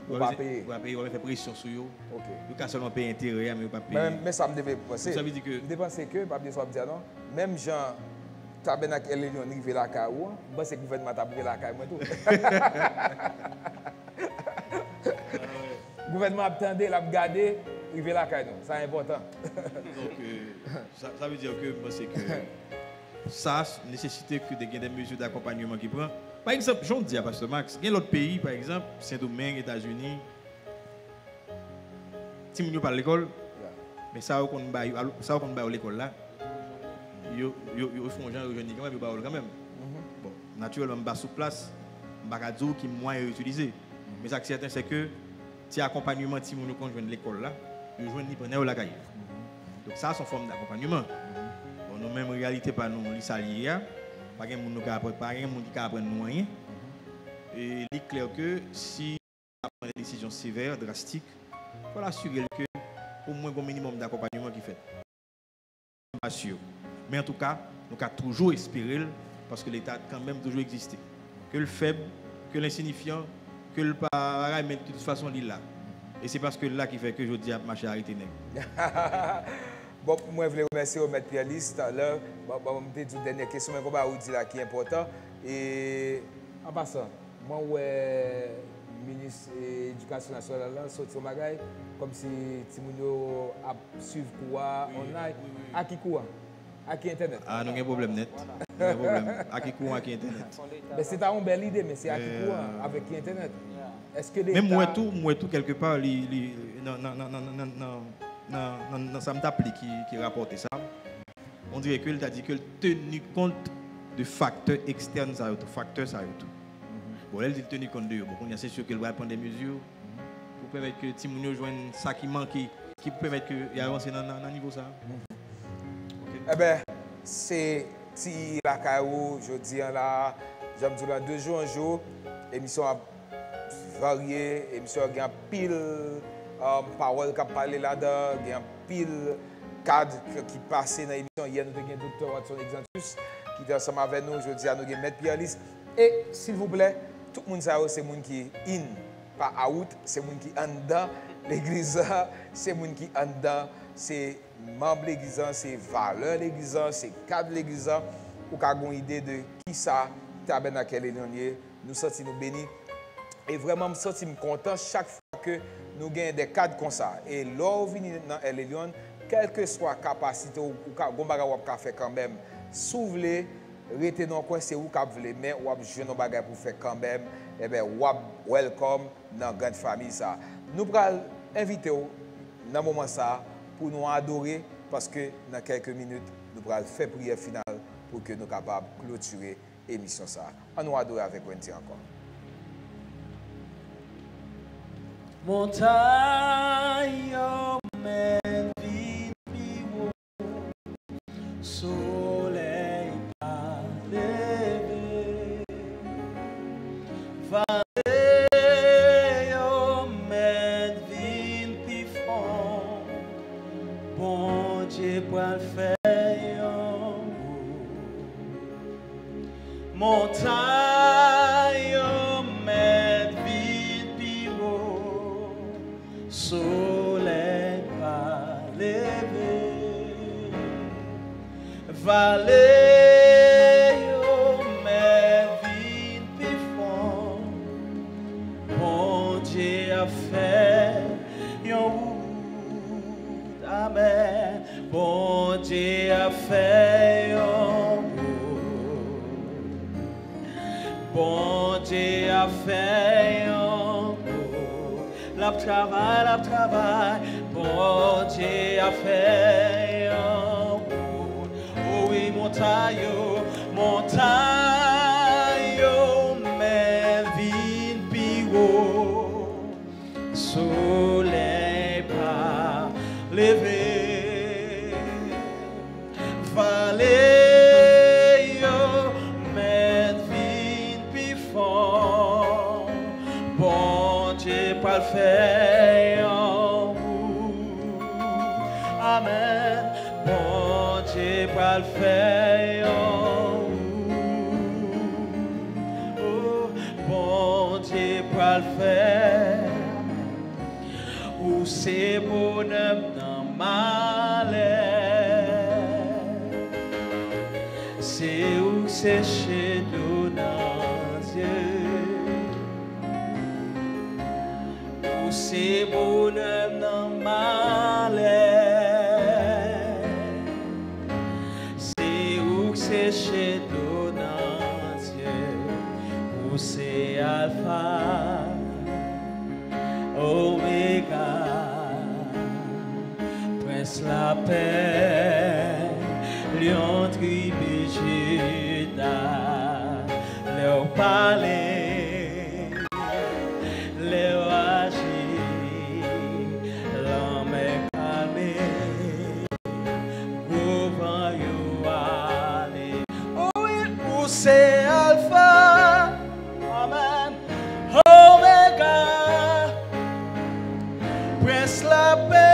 Vous ne payer. Vous payer, vous faire pression sur eux. OK. Vous ne seulement payer intérêt, mais vous ne payer. Mais ça me devait penser. Ça veut dire que. Je pense que, pas bien sûr, dire non. Même Jean, Tabernacle Léon, rivé la caillou, je pense que le gouvernement a rivé la caillou, moi tout. Le gouvernement a attendu, il a regardé, rivé la caillou. C'est important. Donc, ça veut dire que, moi, c'est que ça nécessite que des mesures d'accompagnement qui prend. Par exemple, j'en dis à Pasteur Max, il y a l'autre pays, par exemple, Saint-Domingue, États-Unis, si nous parlons de l'école, mais ça, on va à l'école là, ils font genre de quand même, ils quand même. Bon, naturellement, on va sur place, on va dire qui est moins utilisé. Mais ce qui est certain, c'est que si accompagnement, si nous conjoignent de l'école là, ils jouent ni pendant la cahier. Donc ça, c'est une forme d'accompagnement. Bon, nous même en réalité, pas nous, les salariés, pas de monde qui apprend nous rien. Et il est clair que si on prend des décisions sévères, drastiques, il faut assurer que au moins un minimum d'accompagnement qui fait. Pas sûr. Mais en tout cas, nous avons toujours espéré parce que l'État a quand même toujours existé. Que le faible, que l'insignifiant, que le pareil, mais de toute façon, il est là. Et c'est parce que là qui fait que je dis à ma charité. Bon, moi, je voulais remercier au maître Pierre-Lys tout à l'heure. Bon, je vais dire une dernière question, mais je vais dire là qui est important. Et en passant, moi, le ministre de l'Éducation nationale là, sorti au magasin, comme si Timounio a suivi quoi online. À qui quoi? À qui Internet? Ah, non, il y a un problème net. Il y a un problème. À qui quoi, à qui Internet? Mais c'est une belle idée, mais c'est à qui quoi? Avec qui Internet? Est-ce que l'État... Même moi tout, quelque part, dans ça m'appelle qui rapporte ça, on dirait qu'il a dit que tenu compte de facteurs externes, ça facteurs ça tout. Bon, elle dit tenir compte de eux. Bon, c'est sûr qu'elle va prendre des mesures pour permettre que Timounio joigne ça qui manque, qui permet qu'il avance dans le niveau ça. Eh bien, c'est si la caillou, je dis là, j'aime dire là, 2 jours en jour, émission variée, émission qui a pile parole qui a parlé là-dedans, il y a pile cadre qui passait dans l'émission. Hier, nous avons le docteur Watson Exantus qui est ensemble avec nous. Je dis à nous, nous avons M. Pierre-Lys. Et s'il vous plaît, tout le monde sait c'est le monde qui est in, pas out, c'est le monde qui est en dedans. L'église, c'est le monde qui est en dedans. C'est membre de l'église, c'est valeur de l'église, c'est cadre de l'église. Ou avez une idée de qui ça, Tabernacle Léon, nous sentons nous bénis. Et vraiment, je suis content chaque fois que nous avons des cadres comme ça. Et là, venir dans Léon, quelle que soit la capacité ou qu'on fait quand même, si vous voulez, rester dans le coin, c'est vous qui voulez, mais vous avez joué nos bagages pour faire quand même, eh bien, vous welcome dans la grande famille. Ça. Nous allons inviter vous dans ce moment ça pour nous adorer, parce que dans quelques minutes, nous allons faire prière finale pour que nous soyons capables de clôturer l'émission. On nous adore avec Wendy encore. Montagne, men vivo, soleil a levé, vallée, men vin pifon, bon Dieu pour le faire, montagne, men vin pifon. soleil pas levé, vallée yo mais vin pi fond, bon Dieu a fait yon route, amen, bon Dieu a fait yon route, bon Dieu a fait yon route, la travail, bon Dieu a fait yon route, oh oui, montagne, mais vin pi haut, soleil pas levé, vallée yo, mais vin pi fond, bon Dieu pas le faire en vous, amen, bon Dieu pas le faire en vous, oh, bon Dieu pas le faire. Ou c'est bonhomme dans malheur, c'est où c'est chez nous dans Dieu. Ou c'est bonhomme dans malheur, c'est où c'est chez nous dans Dieu. Ou c'est Alpha Omega, Prince la paix, lion tribu Juda, leur palais, leur agir, l'homme est calmé, gouverneur yo allé. Oh oui, où c'est Alpha, amen, Omega, Prince la paix,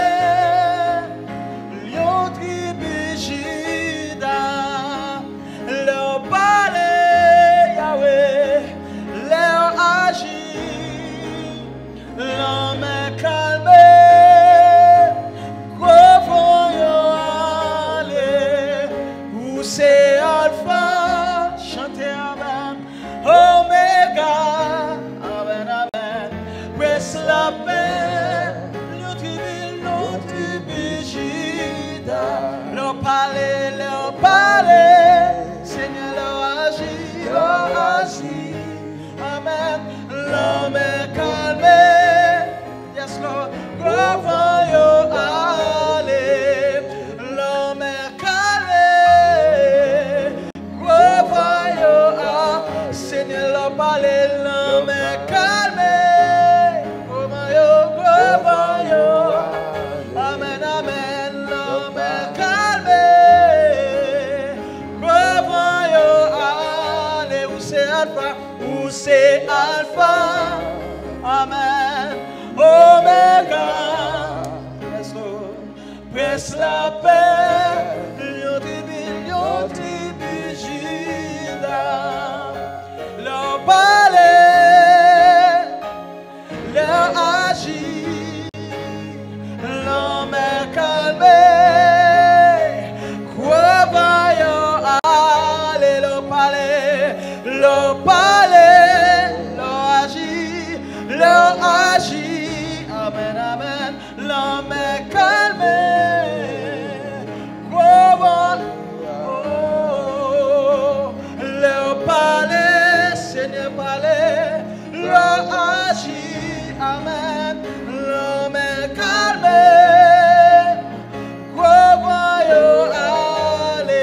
lion tribu Juda, leur palais, Yahweh, leur agir, l'homme est calmé, gouverneur allé, où c'est Alpha, chantez amen, Omega, amen, amen, Prince la paix, leur palais, Seigneur leur agit, amen, l'homme est calmé, yes Lord, gouverneur yo allé, l'homme est calmé, gouverneur yo allé, Seigneur leur palais, l'homme est calmé, gouverneur yo, amen, amen, l'homme est calmé. Où c'est Alpha, amen, Omega, yes Lord, presse la paix, lion tribu Juda, leur palais, leur agir, l'homme est calmé, quoi vaillant aller leur palais, leur agit, amen, amen, l'homme est calmé, leur palais, Seigneur palais, leur agit, amen, l'homme est calmé, voyons aller,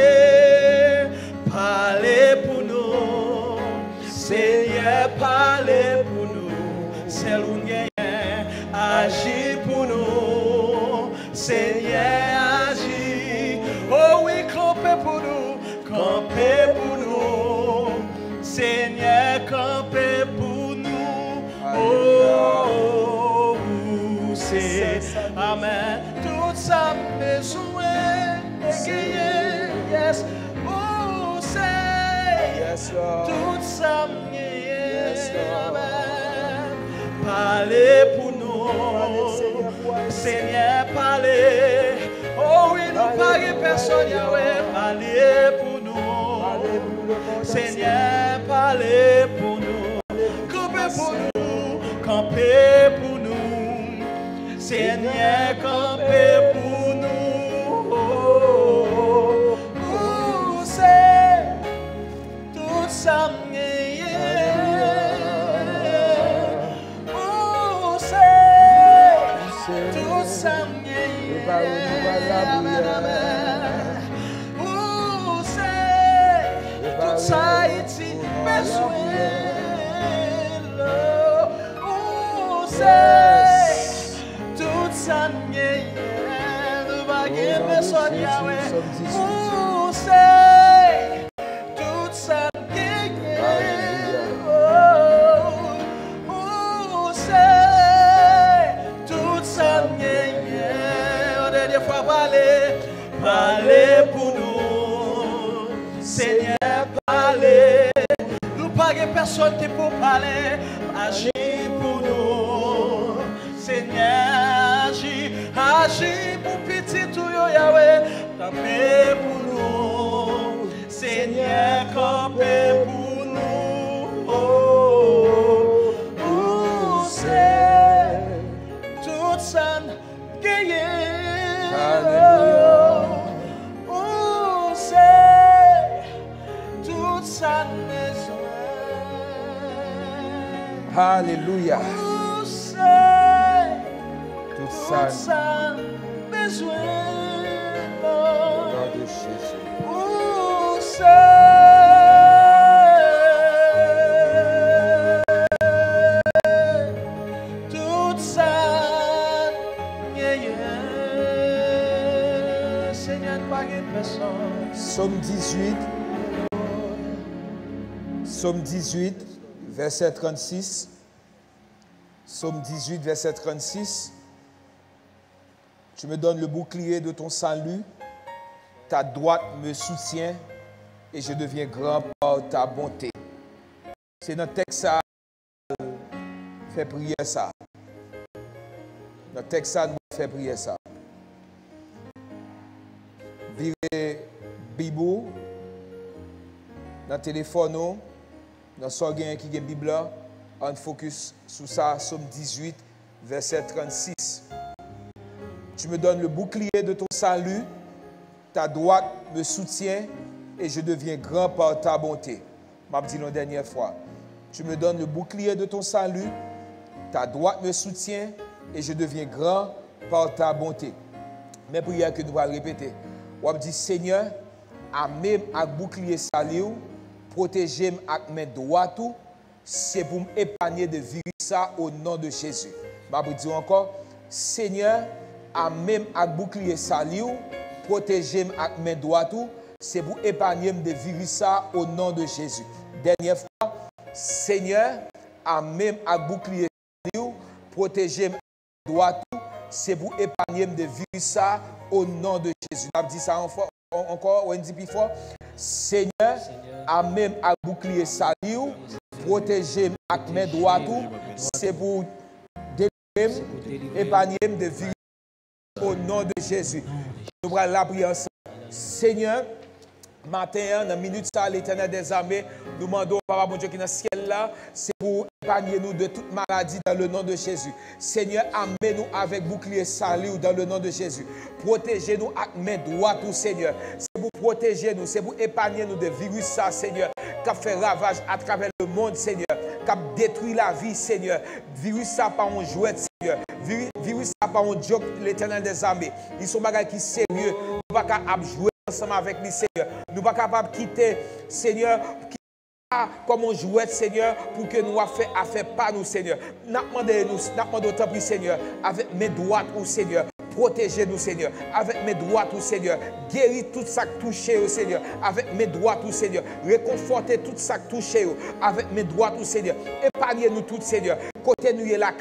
parlez pour nous, Seigneur parlez pour nous. C'est l'union, agis pour nous, Seigneur, agis. Oh oui, campez pour nous, Seigneur, campez pour nous. Oh, c'est, amen, tout ça besoin de gagner, yes. Oh, c'est, tout ça yes, amen. Parlez pour nous, Seigneur, parlez. Oh oui, nous parlez personne, Yahweh, parlez pour nous. Seigneur, parlez pour nous. Campez pour nous, campez pour nous. Seigneur, campez pour nous. Oh, c'est tout ça. Oh, c'est tout ça. Oh, c'est tout ça ici besoin. Oh, c'est tout ça. Nous baguer personne Yahweh. Oh, c'est tout ça. Oh, c'est tout ça. Parlez pour nous, Seigneur, parlez. Nous pas personne qui pour parler. Agis pour nous, Seigneur, agis pour petit tout Yahweh. Campez pour nous, Seigneur, campez pour nous. Oh, oh, c'est tout ça gagné. Oh, c'est toute sa maison. Alléluia. Oh, c'est Toute sa maison. Au nom de Jésus. Oh, c'est toute sa Psaume 18, Psaume 18, verset 36. Psaume 18, verset 36. Tu me donnes le bouclier de ton salut, ta droite me soutient et je deviens grand par ta bonté. C'est notre texte ça fait prier ça. Notre texte ça nous fait prier ça. Virez Bible dans le téléphone, dans le sorgien qui est Bible, on focus sur ça, Psaume 18, verset 36. Tu me donnes le bouclier de ton salut, ta droite me soutient et je deviens grand par ta bonté. Je dit la dernière fois. Tu me donnes le bouclier de ton salut, ta droite me soutient et je deviens grand par ta bonté. Mais prière que nous allons répéter. On dit Seigneur, à même avec bouclier salut, protégez-moi avec mes droits, c'est pour m'épargner de virus ça au nom de Jésus. Je dis encore, Seigneur, à même avec bouclier salut, protégez-moi avec mes droits, c'est pour épargner de virus ça au nom de Jésus. Dernière fois, Seigneur, à même avec bouclier salut, protégez-moi avec mes droits, c'est pour épargner de virus ça au nom de Jésus. On dit ça encore, on dit plus fort. Seigneur, à même à bouclier salut, protégez avec mes droits, c'est pour délivrer, épargner de virus au nom de Jésus. Nous allons la prière ensemble. Seigneur, matin, dans la minute, ça, l'Éternel des armées, nous demandons, Papa, mon Dieu, qui est dans le ciel là, c'est pour épargner nous de toute maladie dans le nom de Jésus. Seigneur, amène-nous avec bouclier salut dans le nom de Jésus. Protégez-nous avec mes droits, tout Seigneur. C'est pour protéger nous, c'est pour épargner nous de virus, ça, Seigneur, qui a fait ravage à travers le monde, Seigneur, qui a détruit la vie, Seigneur. Virus, ça, pas un jouet, Seigneur. Virus, ça, pas un joke, l'Éternel des armées. Ils sont bagages qui sont sérieux. Nous ne pouvons pas jouer ensemble avec lui, Seigneur. Nous ne sommes pas capables de quitter, Seigneur, comme on jouait, Seigneur, pour que nous affaire pas nous, Seigneur. Nous demandons autant, Seigneur, avec mes droits, Seigneur. Protégez-nous, Seigneur, avec mes droits, tout Seigneur. Guéris tout ça qui touche, Seigneur, avec mes droits, tout Seigneur. Réconfortez tout ça qui touche, avec mes droits, tout Seigneur. Épargnez-nous tout, Seigneur. Côté nous y est là,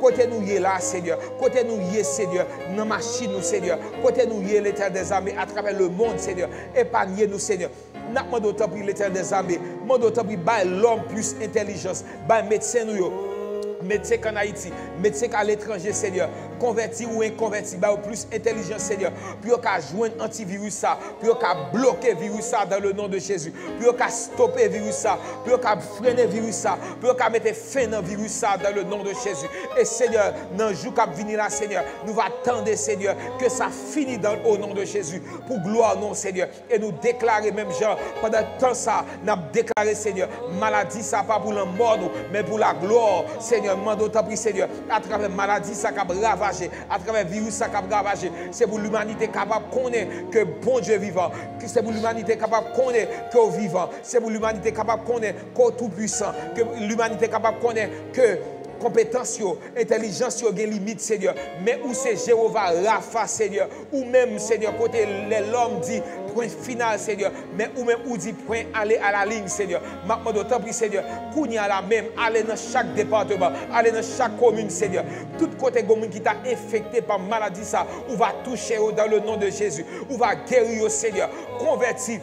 côté nous y est là, Seigneur. Côté nous y est, Seigneur, dans ma machine, nous, Seigneur. Côté nous y est, l'Éternel des armées, à travers le monde, Seigneur. Épargnez-nous, Seigneur. Nous demandons autant pour l'Éternel des armées. Nous demandons autant pour l'homme plus intelligence, médecin nous. médecins en Haïti, médecins à l'étranger, Seigneur, convertis ou inconvertis, bah, plus intelligent, Seigneur, pour qu'à joindre antivirus ça, pour qu'à bloquer virus ça dans le nom de Jésus, pour qu'à stopper virus ça, pour qu'à freiner virus ça, pour qu'à mettre fin dans virus ça dans le nom de Jésus. Et Seigneur, dans le jour qui va venir là, Seigneur, nous va attendre, Seigneur, que ça finisse au nom de Jésus, pour gloire, non, Seigneur, et nous déclarer même, genre, pendant temps ça, nous avons déclaré, Seigneur, maladie, ça pas pour la mort, mais pour la gloire, Seigneur, demande tant pis, Seigneur, à travers maladie, ça qui a ravagé, à travers virus, ça qui a ravagé, c'est pour l'humanité capable de connaître que bon Dieu est vivant, c'est pour l'humanité capable de connaître que vivant, c'est pour l'humanité capable de connaître que tout puissant, que l'humanité capable de connaître que compétence, intelligence, il y a une limite, Seigneur. Mais où c'est Jéhovah Rapha, Seigneur. Ou même, Seigneur, côté l'homme dit point final, Seigneur. Mais ou même, ou dit point aller à la ligne, Seigneur. Maintenant, d'autant plus, Seigneur, qu'on y a la même, aller dans chaque département, aller dans chaque commune, Seigneur. Tout côté commune qui t'a infecté par maladie, ça, ou va toucher dans le nom de Jésus. Ou va guérir, Seigneur. Convertir.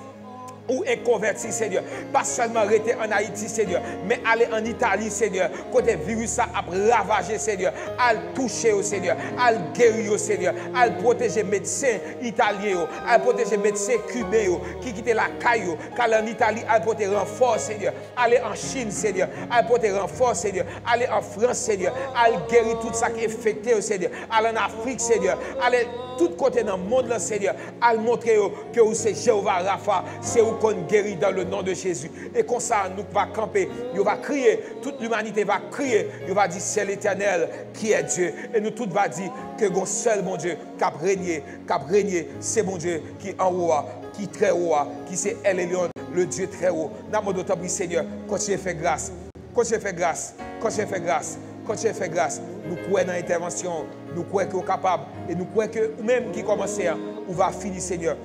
Ou inconverti, Seigneur. Pas seulement rester en Haïti, Seigneur, mais aller en Italie, Seigneur. Côté virus ça a ravagé, Seigneur. À toucher au Seigneur. À guérir au Seigneur. À protéger médecins italiens. À protéger médecins cubains qui quittent la caille. Car en Italie, à porter renfort, Seigneur. Aller en Chine, Seigneur. À porter renfort, Seigneur. Aller en France, Seigneur. À guérir tout ça qui est infecté, Seigneur. Aller en Afrique, Seigneur. Aller tout côté dans le monde, là, Seigneur. À montrer que c'est Jéhovah Rapha. C'est où qu'on guérit dans le nom de Jésus. Et comme ça, nous va camper, nous va crier, toute l'humanité va crier, nous va dire c'est l'Éternel qui est Dieu. Et nous tous va dire que mon seul mon Dieu qui a régné, c'est mon Dieu qui est en haut, qui est très haut, qui c'est El Elyon, le Dieu très haut. Nous avons d'autant plus, Seigneur, continuez à faire grâce, continuez à faire grâce, continuez à faire grâce, continuez à faire grâce. Nous croyons dans l'intervention, nous croyons que nous sommes capables, et nous croyons que même qui commence, on va finir, Seigneur.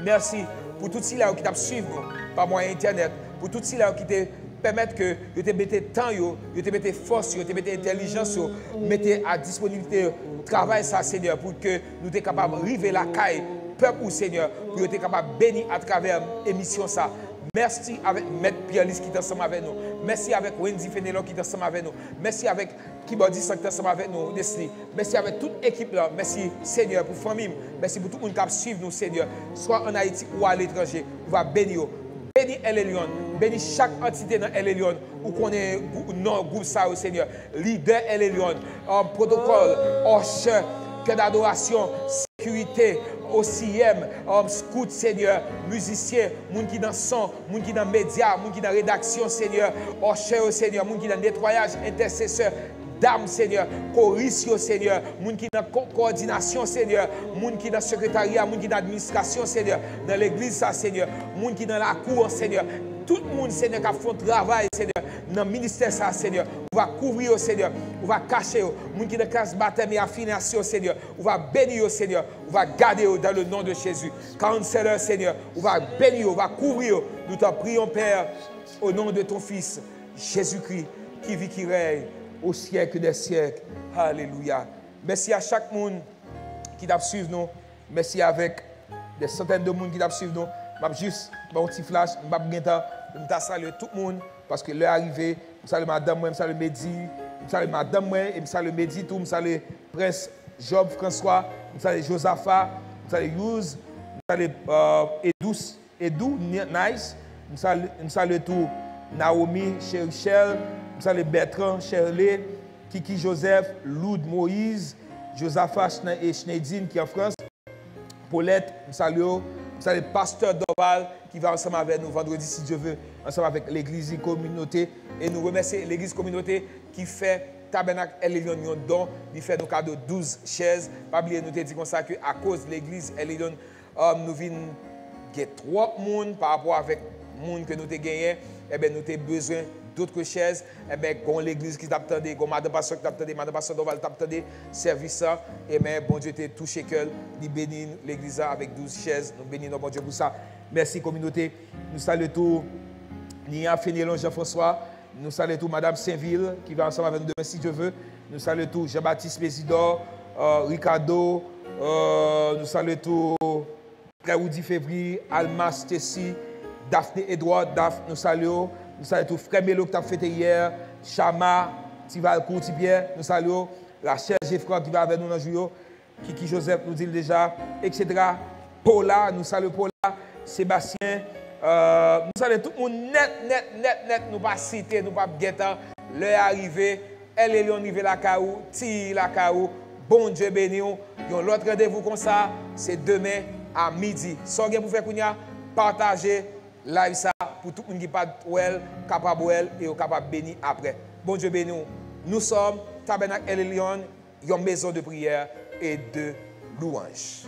Merci. Pour tout ceux qui t'a suivi par moyen internet, pour tout ceux qui te permettent que vous te mettez temps, vous te mettez force, vous te mettez intelligence, mettez à disponibilité travail ça, Seigneur, pour que nous soyons capables d'arriver la caille, peuple ou Seigneur, pour que nous soyons capables de bénir à travers l'émission ça. Merci avec Maître Pierre-Lys qui est ensemble avec nous. Merci avec Wendy Fenelon qui est ensemble avec nous. Merci avec Kibodi qui est ensemble avec nous. Merci avec toute l'équipe là. Merci Seigneur pour famille. Merci pour tout le monde qui suit nous, Seigneur. Soit en Haïti ou à l'étranger. On va bénir. Bénis El Elyon. Bénis chaque entité dans El Elyon. Où qu'on est non groupe ça, Seigneur. Leader El Elyon. Protocole. Usher. Que d'adoration. Sécurité. OCM, scout, Seigneur, musicien, moun qui dans son, moun qui dans médias, moun qui dans rédaction, Seigneur, Usher, Seigneur, moun qui dans nettoyage, intercesseur, dame, Seigneur, choriste, Seigneur, moun qui dans coordination, Seigneur, moun qui dans secrétariat, moun qui dans administration, Seigneur, dans l'église, ça, Seigneur, moun qui dans la cour, Seigneur, tout le monde, Seigneur, qui a fait un travail, Seigneur, dans le ministère, ça, Seigneur, on va couvrir, Seigneur, on va cacher, moun qui dans la classe baptême et affination, Seigneur, on va bénir, Seigneur, on va garder dans le nom de Jésus. Counselor, Seigneur, on va bénir, on va couvrir. Nous t'en prions, Père, au nom de ton Fils, Jésus-Christ, qui vit, qui règne au siècle des siècles. Alléluia. Merci à chaque monde qui t'a suivi nous. Merci avec des centaines de monde qui t'a suivi nous. Je vais juste un petit flash, je vais saluer tout le monde parce que l'heure est arrivée. Je salue madame, je salue Mehdi, je salue madame, je salue Mehdi, je salue Prince Job François, je salue Josaphat, je salue Youz, je salue Edou, Nice, je salue tout Naomi, Cherichel, je salue Bertrand, Shirley, Kiki Joseph, Loud Moïse, Josaphat et Schneidine qui est en France, Paulette, je salue le pasteur Doval qui va ensemble avec nous vendredi, si Dieu veut, ensemble avec l'église communauté. Et nous remercions l'église communauté qui fait Tabernacle El Elyon un don. Il fait nos cadeaux 12 chaises. Pas oublier, nous te dit comme ça qu'à cause de l'église El Elyon, nous venons de 3 personnes par rapport avec les gens que nous avons gagnés. Eh bien, nous avons besoin d'autres chaises. Eh bien, quand l'église qui t'attendait, quand madame pasteur qui t'attendait, madame pasteur Doval t'attendait, service ça. Et bien, bon Dieu t'a touché que nous bénit l'église avec 12 chaises. Nous bénissons bon Dieu pour ça. Merci communauté. Nous saluons tout Nia Fenelon Jean-François. Nous saluons tout Madame Saint-Ville qui va ensemble avec nous demain si Dieu veut. Nous saluons tout Jean-Baptiste Mésidor, Ricardo. Nous saluons tout Claudie Février, Almas Tessie, Daphné Edouard, nous saluons tout Frère Mélo qui t'a fêté hier, Chama, Tivalcourt, Tipierre, nous saluons. La chère Jeffra qui va avec nous dans le jour. Kiki Joseph nous dit déjà, etc. Paula, nous saluons Paula. Sébastien, nous saluons tout le monde net. Nous pas citer, nous pas guetter. L'heure arrivé, elle est arrivée la caou, ti la caou. Bon Dieu béni. L'autre rendez-vous comme ça, c'est demain à midi. So vous faire kounya, partager live ça pour tout le monde qui pas well, capable well et capable béni après. Bon Dieu béni. Nous sommes Tabernacle El Elyon, une maison de prière et de louange.